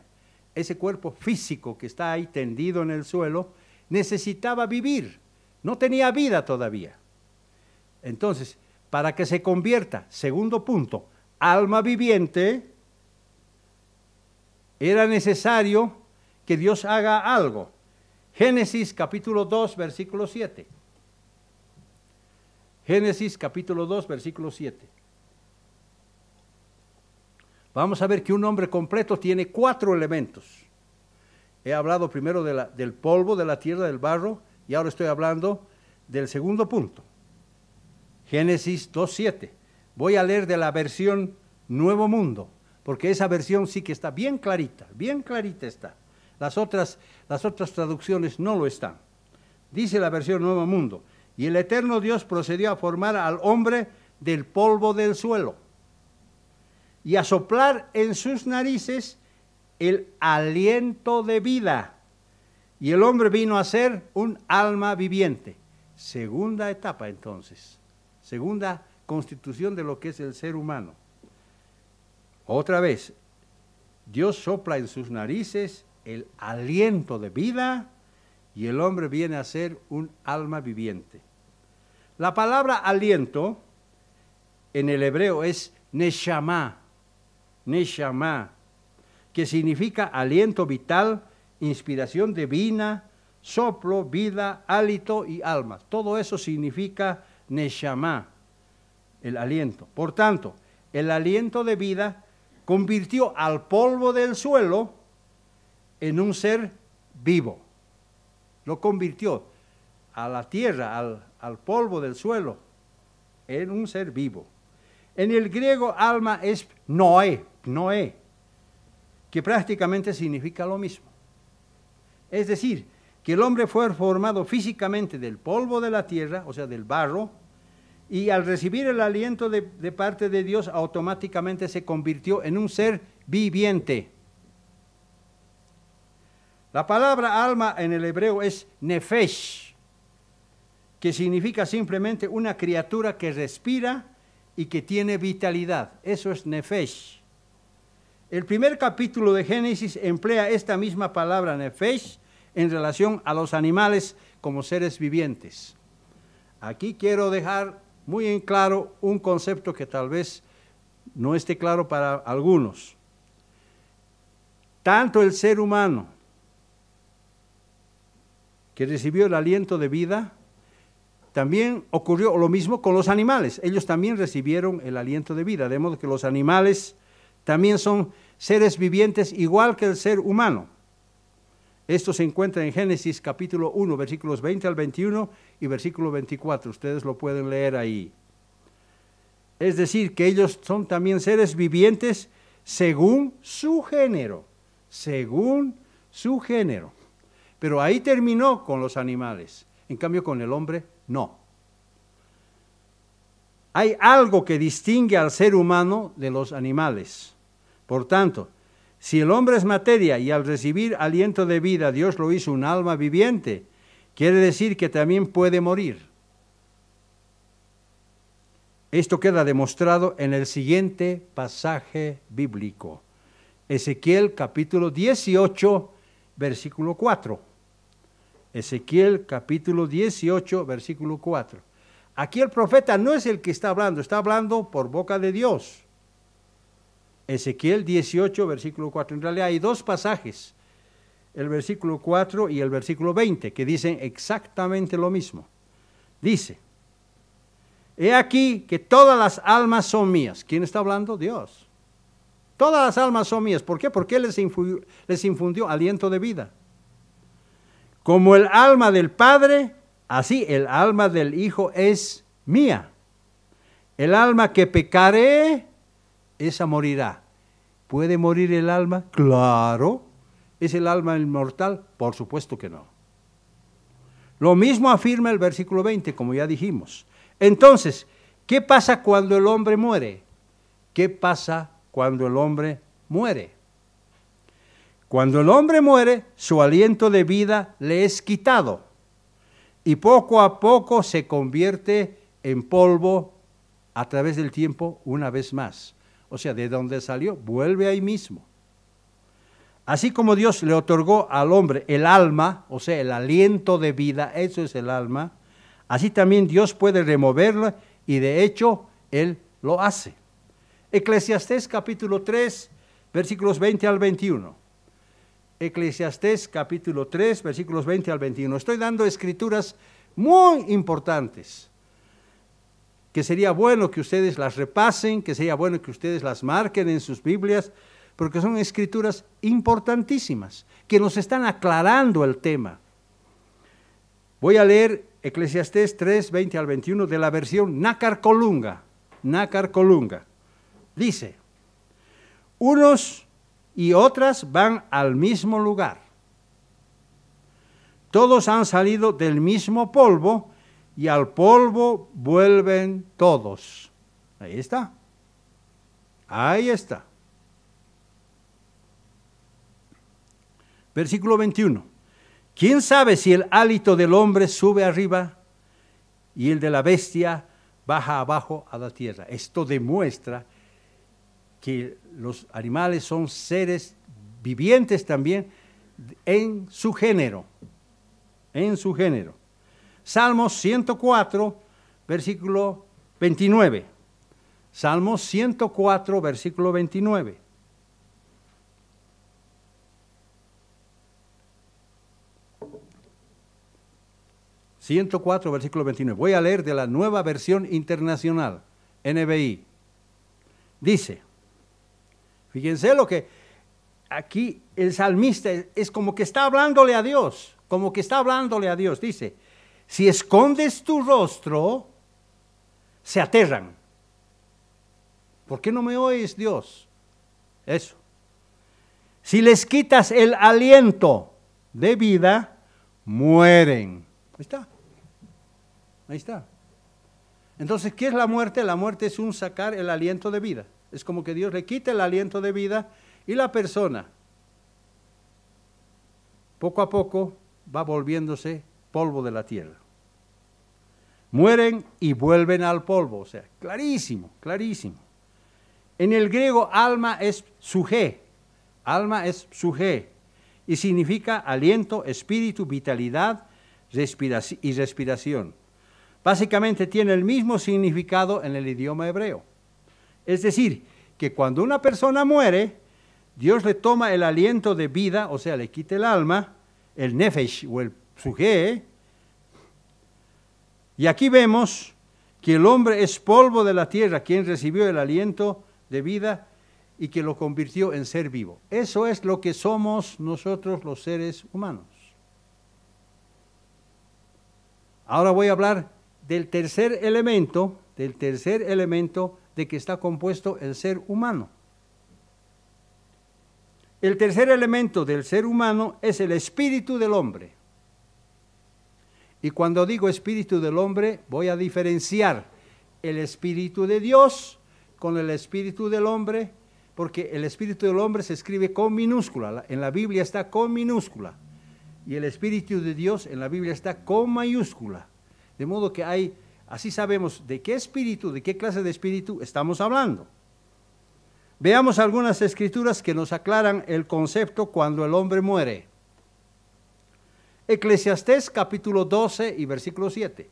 ese cuerpo físico que está ahí tendido en el suelo, necesitaba vivir. No tenía vida todavía. Entonces, para que se convierta, segundo punto, alma viviente, era necesario que Dios haga algo. Génesis capítulo 2, versículo 7. Génesis capítulo 2, versículo 7. Vamos a ver que un hombre completo tiene 4 elementos. He hablado primero del polvo, de la tierra, del barro, y ahora estoy hablando del segundo punto. Génesis 2:7. Voy a leer de la versión Nuevo Mundo, porque esa versión sí que está bien clarita está. Las otras traducciones no lo están. Dice la versión Nuevo Mundo, y el eterno Dios procedió a formar al hombre del polvo del suelo, y a soplar en sus narices el aliento de vida. Y el hombre vino a ser un alma viviente. Segunda etapa entonces, segunda constitución de lo que es el ser humano. Otra vez, Dios sopla en sus narices el aliento de vida y el hombre viene a ser un alma viviente. La palabra aliento en el hebreo es neshama, neshama, que significa aliento vital, inspiración divina, soplo, vida, hálito y alma. Todo eso significa neshama, el aliento. Por tanto, el aliento de vida convirtió al polvo del suelo en un ser vivo. Lo convirtió a la tierra, al polvo del suelo, en un ser vivo. En el griego alma es pnoe, que prácticamente significa lo mismo. Es decir, que el hombre fue formado físicamente del polvo de la tierra, o sea, del barro, y al recibir el aliento de parte de Dios, automáticamente se convirtió en un ser viviente. La palabra alma en el hebreo es nefesh, que significa simplemente una criatura que respira y que tiene vitalidad. Eso es nefesh. El primer capítulo de Génesis emplea esta misma palabra nefesh en relación a los animales como seres vivientes. Aquí quiero dejar muy en claro un concepto que tal vez no esté claro para algunos. Tanto el ser humano que recibió el aliento de vida, también ocurrió lo mismo con los animales. Ellos también recibieron el aliento de vida, de modo que los animales también son seres vivientes igual que el ser humano. Esto se encuentra en Génesis capítulo 1, versículos 20 al 21 y versículo 24. Ustedes lo pueden leer ahí. Es decir, que ellos son también seres vivientes según su género. Según su género. Pero ahí terminó con los animales. En cambio, con el hombre, no. Hay algo que distingue al ser humano de los animales. Por tanto, si el hombre es materia y al recibir aliento de vida Dios lo hizo un alma viviente, quiere decir que también puede morir. Esto queda demostrado en el siguiente pasaje bíblico. Ezequiel capítulo 18, versículo 4. Ezequiel capítulo 18, versículo 4. Aquí el profeta no es el que está hablando por boca de Dios. Ezequiel 18, versículo 4. En realidad hay dos pasajes, el versículo 4 y el versículo 20, que dicen exactamente lo mismo. Dice, he aquí que todas las almas son mías. ¿Quién está hablando? Dios. Todas las almas son mías. ¿Por qué? Porque Él les infundió aliento de vida. Como el alma del Padre, así el alma del Hijo es mía. El alma que pecare, esa morirá. ¿Puede morir el alma? Claro. ¿Es el alma inmortal? Por supuesto que no. Lo mismo afirma el versículo 20, como ya dijimos. Entonces, ¿qué pasa cuando el hombre muere? ¿Qué pasa cuando el hombre muere? Cuando el hombre muere, su aliento de vida le es quitado y poco a poco se convierte en polvo a través del tiempo una vez más. O sea, de donde salió, vuelve ahí mismo. Así como Dios le otorgó al hombre el alma, o sea, el aliento de vida, eso es el alma, así también Dios puede removerlo y de hecho Él lo hace. Eclesiastés capítulo 3, versículos 20 al 21. Eclesiastés capítulo 3, versículos 20 al 21. Estoy dando escrituras muy importantes, que sería bueno que ustedes las repasen, que sería bueno que ustedes las marquen en sus Biblias, porque son escrituras importantísimas, que nos están aclarando el tema. Voy a leer Eclesiastés 3, 20 al 21 de la versión Nácar Colunga. Nácar Colunga. Dice, unos y otras van al mismo lugar. Todos han salido del mismo polvo y al polvo vuelven todos. Ahí está. Ahí está. Versículo 21. ¿Quién sabe si el hálito del hombre sube arriba y el de la bestia baja abajo a la tierra? Esto demuestra que los animales son seres vivientes también en su género. En su género. Salmos 104, versículo 29. Salmos 104, versículo 29. Versículo 29. Voy a leer de la Nueva Versión Internacional, NBI. Dice, fíjense lo que aquí el salmista es como que está hablándole a Dios, como que está hablándole a Dios. Dice, si escondes tu rostro, se aterran. ¿Por qué no me oyes, Dios? Eso. Si les quitas el aliento de vida, mueren. Ahí está. Ahí está. Entonces, ¿qué es la muerte? La muerte es un sacar el aliento de vida. Es como que Dios le quita el aliento de vida y la persona, poco a poco, va volviéndose polvo de la tierra. Mueren y vuelven al polvo. O sea, clarísimo, clarísimo. En el griego, alma es suje. Alma es suje. Y significa aliento, espíritu, vitalidad y respiración. Básicamente tiene el mismo significado en el idioma hebreo. Es decir, que cuando una persona muere, Dios le toma el aliento de vida, o sea, le quita el alma, el nefesh o el suje. Y aquí vemos que el hombre es polvo de la tierra, quien recibió el aliento de vida y que lo convirtió en ser vivo. Eso es lo que somos nosotros los seres humanos. Ahora voy a hablar del tercer elemento de que está compuesto el ser humano. El tercer elemento del ser humano es el espíritu del hombre. Y cuando digo espíritu del hombre, voy a diferenciar el espíritu de Dios con el espíritu del hombre, porque el espíritu del hombre se escribe con minúscula, en la Biblia está con minúscula, y el espíritu de Dios en la Biblia está con mayúscula. De modo que así sabemos de qué espíritu, de qué clase de espíritu estamos hablando. Veamos algunas escrituras que nos aclaran el concepto cuando el hombre muere. Eclesiastés capítulo 12 y versículo 7.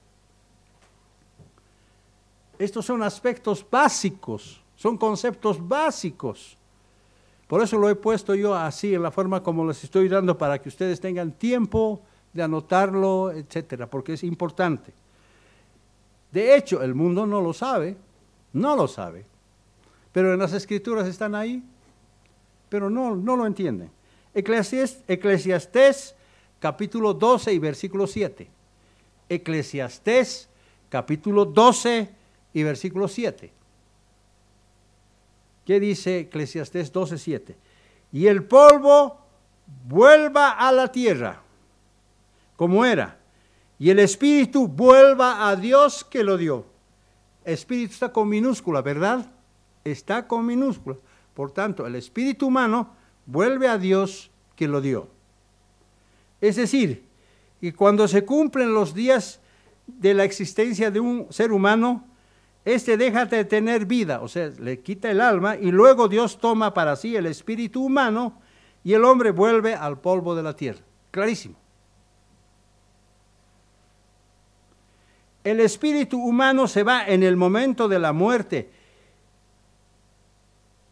Estos son aspectos básicos, son conceptos básicos. Por eso lo he puesto yo así, en la forma como les estoy dando, para que ustedes tengan tiempo de anotarlo, etcétera, porque es importante. De hecho, el mundo no lo sabe, pero en las escrituras están ahí, pero no lo entienden. Eclesiastés capítulo 12 y versículo 7. Eclesiastés capítulo 12 y versículo 7. ¿Qué dice Eclesiastés 12, 7? Y el polvo vuelva a la tierra, como era, y el espíritu vuelva a Dios que lo dio. Espíritu está con minúscula, ¿verdad? Está con minúscula. Por tanto, el espíritu humano vuelve a Dios que lo dio. Es decir, que cuando se cumplen los días de la existencia de un ser humano, este deja de tener vida, o sea, le quita el alma, y luego Dios toma para sí el espíritu humano y el hombre vuelve al polvo de la tierra. Clarísimo. El espíritu humano se va en el momento de la muerte.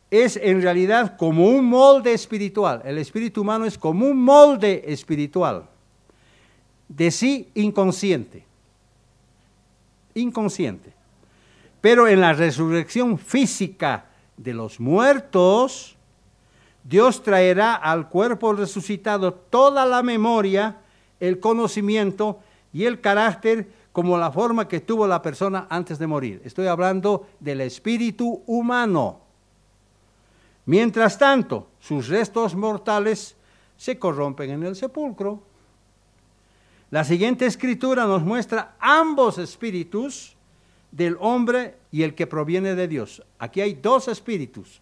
Es en realidad como un molde espiritual. El espíritu humano es como un molde espiritual. De sí inconsciente. Inconsciente. Pero en la resurrección física de los muertos, Dios traerá al cuerpo resucitado toda la memoria, el conocimiento y el carácter como la forma que tuvo la persona antes de morir. Estoy hablando del espíritu humano. Mientras tanto, sus restos mortales se corrompen en el sepulcro. La siguiente escritura nos muestra ambos espíritus del hombre y el que proviene de Dios. Aquí hay dos espíritus.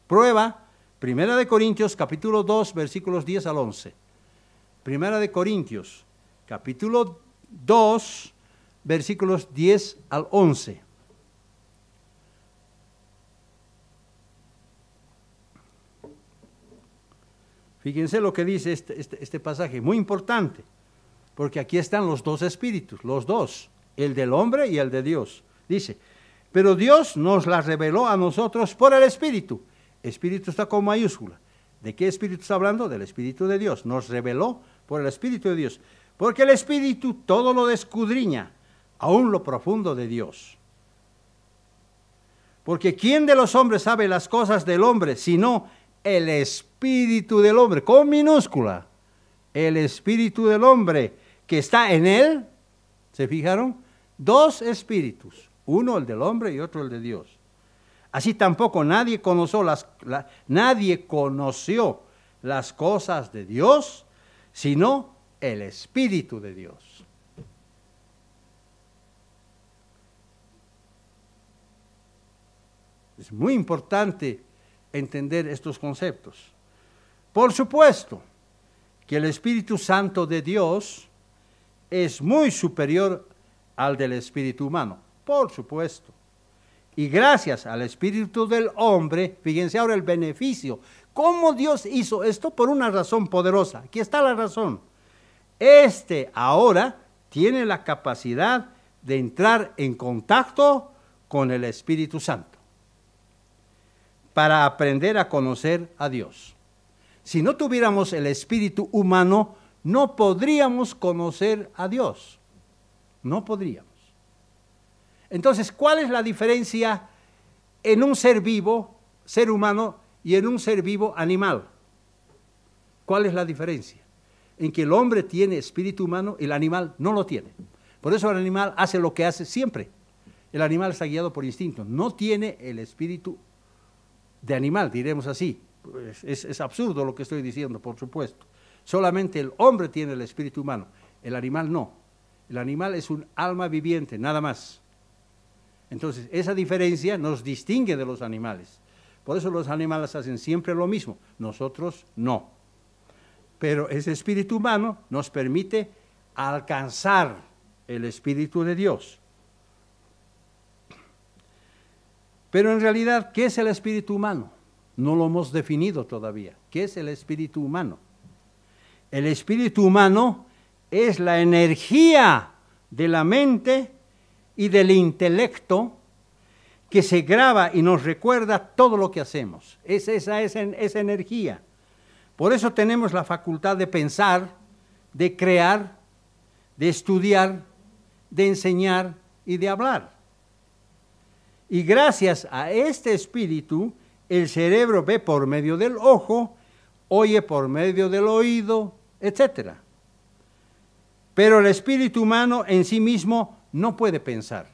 Prueba, 1 Corintios capítulo 2, versículos 10 al 11. 1 Corintios capítulo 2, versículos 10 al 11. Fíjense lo que dice este pasaje, muy importante, porque aquí están los dos espíritus, los dos, el del hombre y el de Dios. Dice, pero Dios nos la reveló a nosotros por el Espíritu. Espíritu está con mayúscula. ¿De qué Espíritu está hablando? Del Espíritu de Dios. Nos reveló por el Espíritu de Dios. Porque el Espíritu todo lo escudriña, aún lo profundo de Dios. Porque ¿quién de los hombres sabe las cosas del hombre, sino el Espíritu del hombre? Con minúscula. El Espíritu del hombre que está en él. ¿Se fijaron? Dos espíritus. Uno el del hombre y otro el de Dios. Así tampoco nadie conoció las cosas de Dios, sino el Espíritu de Dios. Es muy importante entender estos conceptos. Por supuesto que el Espíritu Santo de Dios es muy superior al del espíritu humano, por supuesto. Y gracias al espíritu del hombre, fíjense ahora el beneficio. ¿Cómo Dios hizo esto? Por una razón poderosa. Aquí está la razón. Ahora tiene la capacidad de entrar en contacto con el Espíritu Santo para aprender a conocer a Dios. Si no tuviéramos el espíritu humano, no podríamos conocer a Dios. No podríamos. Entonces, ¿cuál es la diferencia en un ser vivo, ser humano, y en un ser vivo animal? ¿Cuál es la diferencia? En que el hombre tiene espíritu humano y el animal no lo tiene. Por eso el animal hace lo que hace siempre. El animal está guiado por instinto. No tiene el espíritu de animal, diremos así. Es absurdo lo que estoy diciendo, por supuesto. Solamente el hombre tiene el espíritu humano, el animal no. El animal es un alma viviente, nada más. Entonces, esa diferencia nos distingue de los animales. Por eso los animales hacen siempre lo mismo, nosotros no. Pero ese espíritu humano nos permite alcanzar el Espíritu de Dios. Pero en realidad, ¿qué es el espíritu humano? No lo hemos definido todavía. ¿Qué es el espíritu humano? El espíritu humano es la energía de la mente y del intelecto que se graba y nos recuerda todo lo que hacemos. Es esa energía. Por eso tenemos la facultad de pensar, de crear, de estudiar, de enseñar y de hablar. Y gracias a este espíritu, el cerebro ve por medio del ojo, oye por medio del oído, etc. Pero el espíritu humano en sí mismo no puede pensar.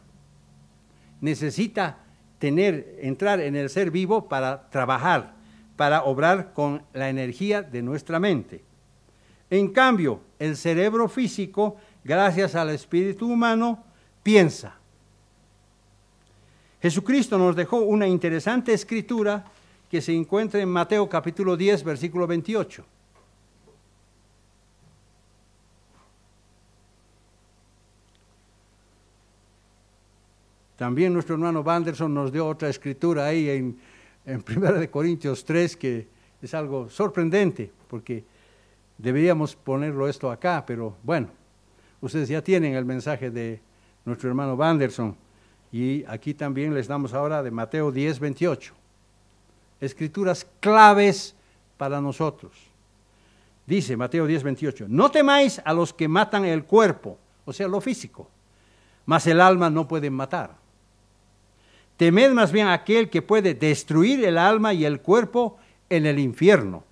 Necesita entrar en el ser vivo para trabajar, para obrar con la energía de nuestra mente. En cambio, el cerebro físico, gracias al espíritu humano, piensa. Jesucristo nos dejó una interesante escritura que se encuentra en Mateo capítulo 10, versículo 28. También nuestro hermano Wanderson nos dio otra escritura ahí en 1 Corintios 3, que es algo sorprendente, porque deberíamos ponerlo esto acá, pero bueno, ustedes ya tienen el mensaje de nuestro hermano Wanderson, y aquí también les damos ahora de Mateo 10, 28. Escrituras claves para nosotros. Dice Mateo 10, 28, no temáis a los que matan el cuerpo, o sea, lo físico, mas el alma no pueden matar. Temed más bien a aquel que puede destruir el alma y el cuerpo en el infierno.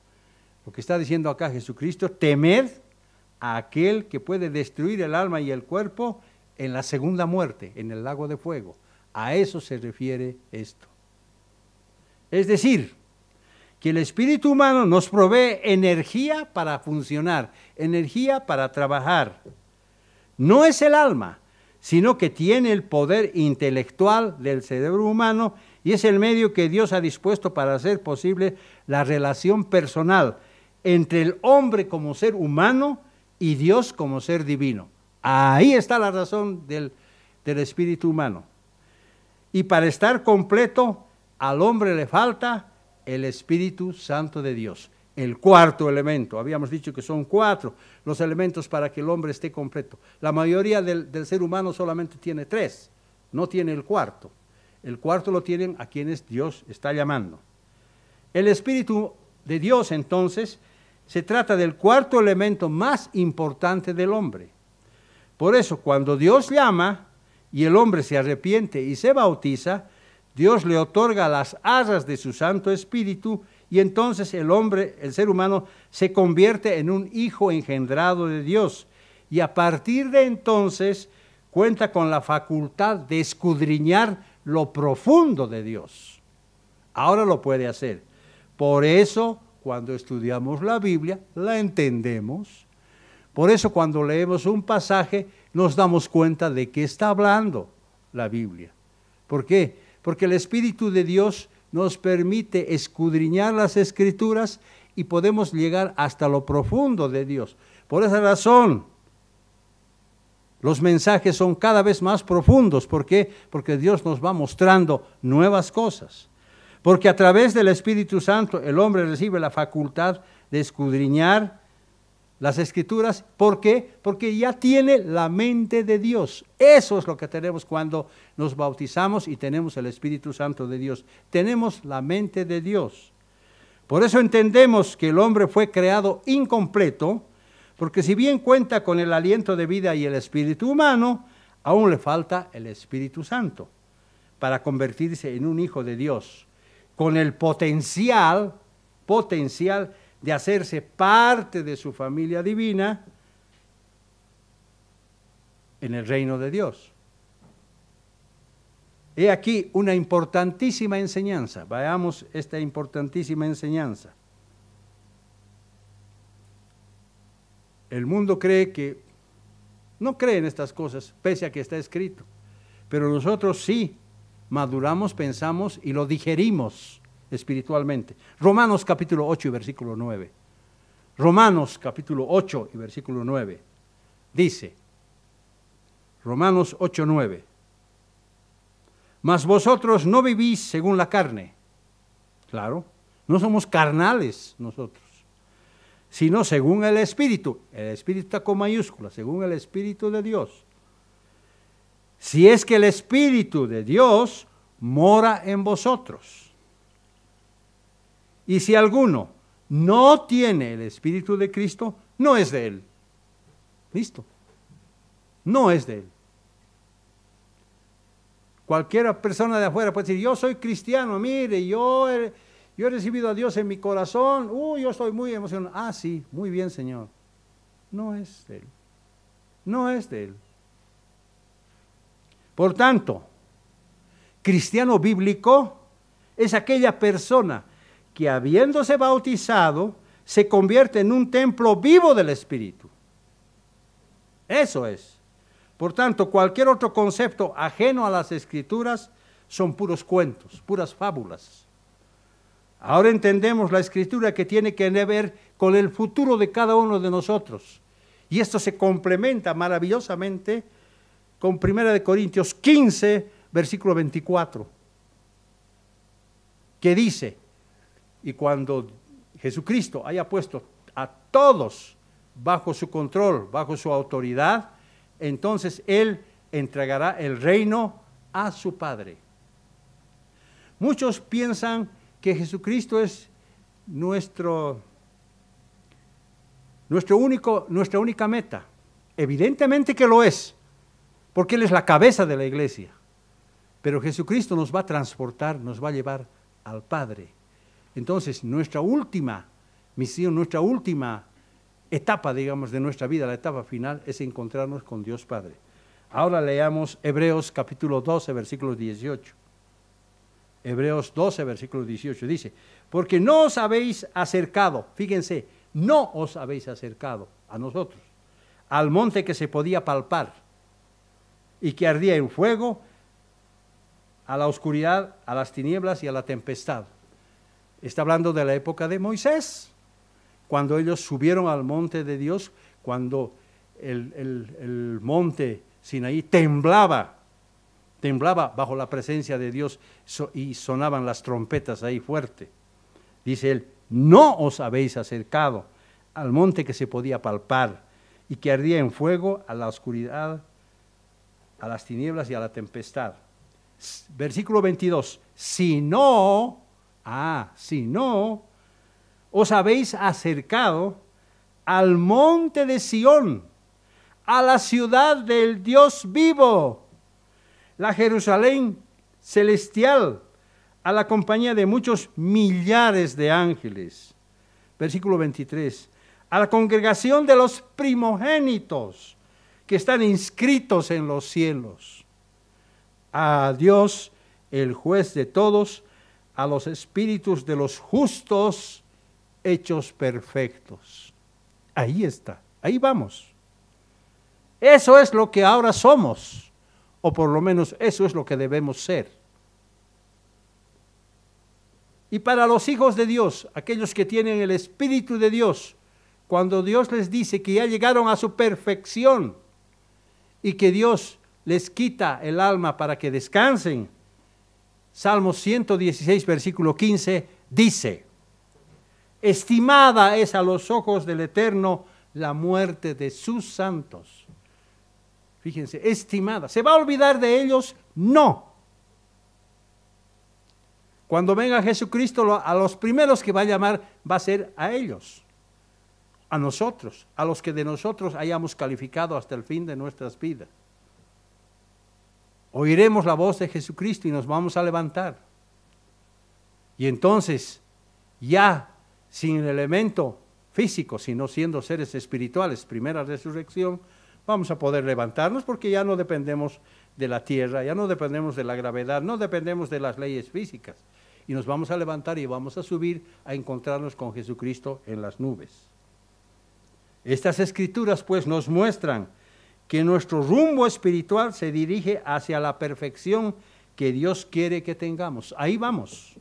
Lo que está diciendo acá Jesucristo, temed a aquel que puede destruir el alma y el cuerpo en la segunda muerte, en el lago de fuego. A eso se refiere esto. Es decir, que el espíritu humano nos provee energía para funcionar, energía para trabajar. No es el alma, sino que tiene el poder intelectual del cerebro humano y es el medio que Dios ha dispuesto para hacer posible la relación personal entre el hombre como ser humano y Dios como ser divino. Ahí está la razón del espíritu humano. Y para estar completo, al hombre le falta el Espíritu Santo de Dios, el cuarto elemento. Habíamos dicho que son 4 los elementos para que el hombre esté completo. La mayoría del ser humano solamente tiene 3, no tiene el cuarto. El cuarto lo tienen a quienes Dios está llamando. El Espíritu de Dios, entonces, se trata del cuarto elemento más importante del hombre. Por eso, cuando Dios llama y el hombre se arrepiente y se bautiza, Dios le otorga las arras de su Santo Espíritu y entonces el hombre, el ser humano, se convierte en un hijo engendrado de Dios. Y a partir de entonces cuenta con la facultad de escudriñar lo profundo de Dios. Ahora lo puede hacer. Por eso, cuando estudiamos la Biblia, la entendemos. Por eso, cuando leemos un pasaje, nos damos cuenta de qué está hablando la Biblia. ¿Por qué? Porque el Espíritu de Dios nos permite escudriñar las Escrituras y podemos llegar hasta lo profundo de Dios. Por esa razón, los mensajes son cada vez más profundos. ¿Por qué? Porque Dios nos va mostrando nuevas cosas. Porque a través del Espíritu Santo el hombre recibe la facultad de escudriñar las Escrituras. ¿Por qué? Porque ya tiene la mente de Dios. Eso es lo que tenemos cuando nos bautizamos y tenemos el Espíritu Santo de Dios. Tenemos la mente de Dios. Por eso entendemos que el hombre fue creado incompleto, porque si bien cuenta con el aliento de vida y el espíritu humano, aún le falta el Espíritu Santo para convertirse en un hijo de Dios, con el potencial de hacerse parte de su familia divina en el reino de Dios. He aquí una importantísima enseñanza. Veamos esta importantísima enseñanza. El mundo no cree en estas cosas, pese a que está escrito. Pero nosotros sí maduramos, pensamos y lo digerimos espiritualmente. Romanos capítulo 8 y versículo 9. Romanos capítulo 8 y versículo 9. Dice, Romanos 8, 9. Mas vosotros no vivís según la carne. Claro, no somos carnales nosotros, sino según el Espíritu. El Espíritu está con mayúscula, según el Espíritu de Dios. Si es que el Espíritu de Dios mora en vosotros. Y si alguno no tiene el Espíritu de Cristo, no es de él. ¿Listo? No es de él. Cualquier persona de afuera puede decir, yo soy cristiano, mire, yo he recibido a Dios en mi corazón, yo estoy muy emocionado. Ah, sí, muy bien, Señor. No es de él. No es de él. Por tanto, cristiano bíblico es aquella persona que habiéndose bautizado, se convierte en un templo vivo del Espíritu. Eso es. Por tanto, cualquier otro concepto ajeno a las Escrituras son puros cuentos, puras fábulas. Ahora entendemos la Escritura que tiene que ver con el futuro de cada uno de nosotros. Y esto se complementa maravillosamente con 1 Corintios 15, versículo 24, que dice, y cuando Jesucristo haya puesto a todos bajo su control, bajo su autoridad, entonces Él entregará el reino a su Padre. Muchos piensan que Jesucristo es nuestra única meta. Evidentemente que lo es, porque Él es la cabeza de la iglesia. Pero Jesucristo nos va a transportar, nos va a llevar al Padre. Entonces, nuestra última misión, nuestra última etapa, digamos, de nuestra vida, la etapa final, es encontrarnos con Dios Padre. Ahora leamos Hebreos capítulo 12, versículo 18. Hebreos 12, versículo 18, dice, porque no os habéis acercado, fíjense, no os habéis acercado a nosotros, al monte que se podía palpar, y que ardía en fuego, a la oscuridad, a las tinieblas y a la tempestad. Está hablando de la época de Moisés, cuando ellos subieron al monte de Dios, cuando el monte Sinaí temblaba bajo la presencia de Dios y sonaban las trompetas ahí fuerte. Dice él, no os habéis acercado al monte que se podía palpar y que ardía en fuego, a la oscuridad, a las tinieblas y a la tempestad. Versículo 22, si no, os habéis acercado al monte de Sión, a la ciudad del Dios vivo, la Jerusalén celestial, a la compañía de muchos millares de ángeles. Versículo 23, a la congregación de los primogénitos que están inscritos en los cielos, a Dios, el juez de todos, a los espíritus de los justos hechos perfectos. Ahí está, ahí vamos. Eso es lo que ahora somos, o por lo menos eso es lo que debemos ser. Y para los hijos de Dios, aquellos que tienen el Espíritu de Dios, cuando Dios les dice que ya llegaron a su perfección y que Dios les quita el alma para que descansen, Salmo 116, versículo 15, dice, estimada es a los ojos del Eterno la muerte de sus santos. Fíjense, estimada. ¿Se va a olvidar de ellos? No. Cuando venga Jesucristo, a los primeros que va a llamar va a ser a ellos, a nosotros, a los que de nosotros hayamos calificado hasta el fin de nuestras vidas. Oiremos la voz de Jesucristo y nos vamos a levantar. Y entonces, ya sin el elemento físico, sino siendo seres espirituales, primera resurrección, vamos a poder levantarnos porque ya no dependemos de la tierra, ya no dependemos de la gravedad, no dependemos de las leyes físicas. Y nos vamos a levantar y vamos a subir a encontrarnos con Jesucristo en las nubes. Estas escrituras pues nos muestran que nuestro rumbo espiritual se dirige hacia la perfección que Dios quiere que tengamos. Ahí vamos.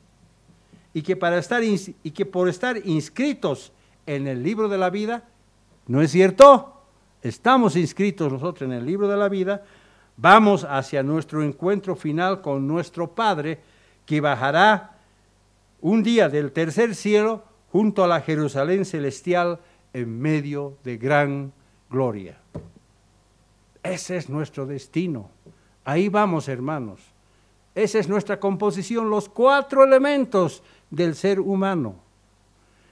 Y que por estar inscritos en el libro de la vida, ¿no es cierto? Estamos inscritos nosotros en el libro de la vida, vamos hacia nuestro encuentro final con nuestro Padre, que bajará un día del tercer cielo junto a la Jerusalén celestial en medio de gran gloria. Ese es nuestro destino. Ahí vamos, hermanos. Esa es nuestra composición, los 4 elementos del ser humano.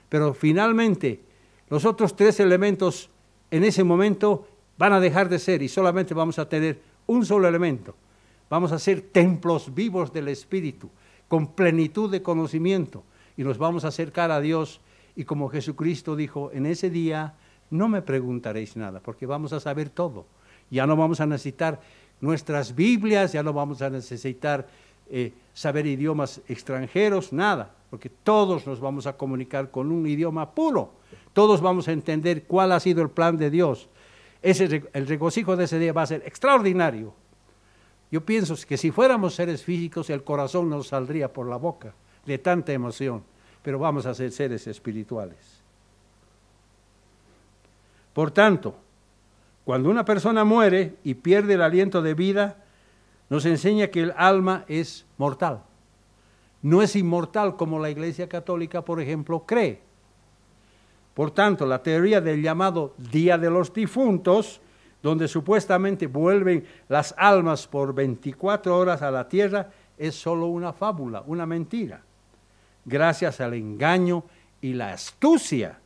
Pero finalmente, los otros 3 elementos en ese momento van a dejar de ser y solamente vamos a tener un solo elemento. Vamos a ser templos vivos del Espíritu, con plenitud de conocimiento, y nos vamos a acercar a Dios. Y como Jesucristo dijo, en ese día no me preguntaréis nada, porque vamos a saber todo. Ya no vamos a necesitar nuestras Biblias, ya no vamos a necesitar saber idiomas extranjeros, nada, porque todos nos vamos a comunicar con un idioma puro. Todos vamos a entender cuál ha sido el plan de Dios. El regocijo de ese día va a ser extraordinario. Yo pienso que si fuéramos seres físicos, el corazón nos saldría por la boca de tanta emoción, pero vamos a ser seres espirituales. Por tanto, cuando una persona muere y pierde el aliento de vida, nos enseña que el alma es mortal. No es inmortal como la Iglesia Católica, por ejemplo, cree. Por tanto, la teoría del llamado Día de los Difuntos, donde supuestamente vuelven las almas por 24 horas a la tierra, es solo una fábula, una mentira, gracias al engaño y la astucia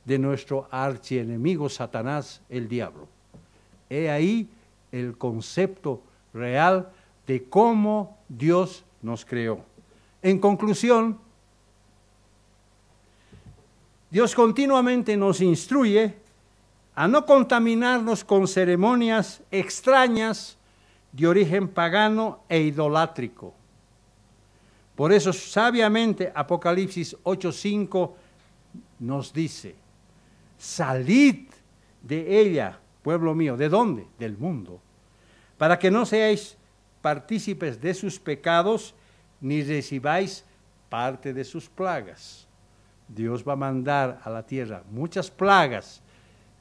de nuestro archienemigo Satanás, el diablo. He ahí el concepto real de cómo Dios nos creó. En conclusión, Dios continuamente nos instruye a no contaminarnos con ceremonias extrañas de origen pagano e idolátrico. Por eso, sabiamente, Apocalipsis 8:5 nos dice, salid de ella, pueblo mío. ¿De dónde? Del mundo. para que no seáis partícipes de sus pecados, ni recibáis parte de sus plagas. Dios va a mandar a la tierra muchas plagas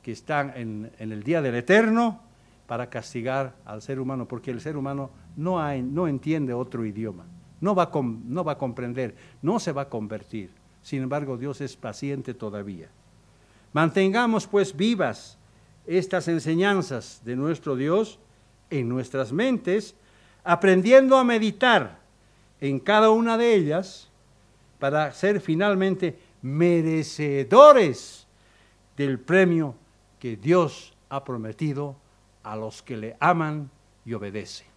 que están en el día del Eterno para castigar al ser humano, porque el ser humano no entiende otro idioma, no va a comprender, no se va a convertir. Sin embargo, Dios es paciente todavía. Mantengamos pues vivas estas enseñanzas de nuestro Dios en nuestras mentes, aprendiendo a meditar en cada una de ellas para ser finalmente merecedores del premio que Dios ha prometido a los que le aman y obedecen.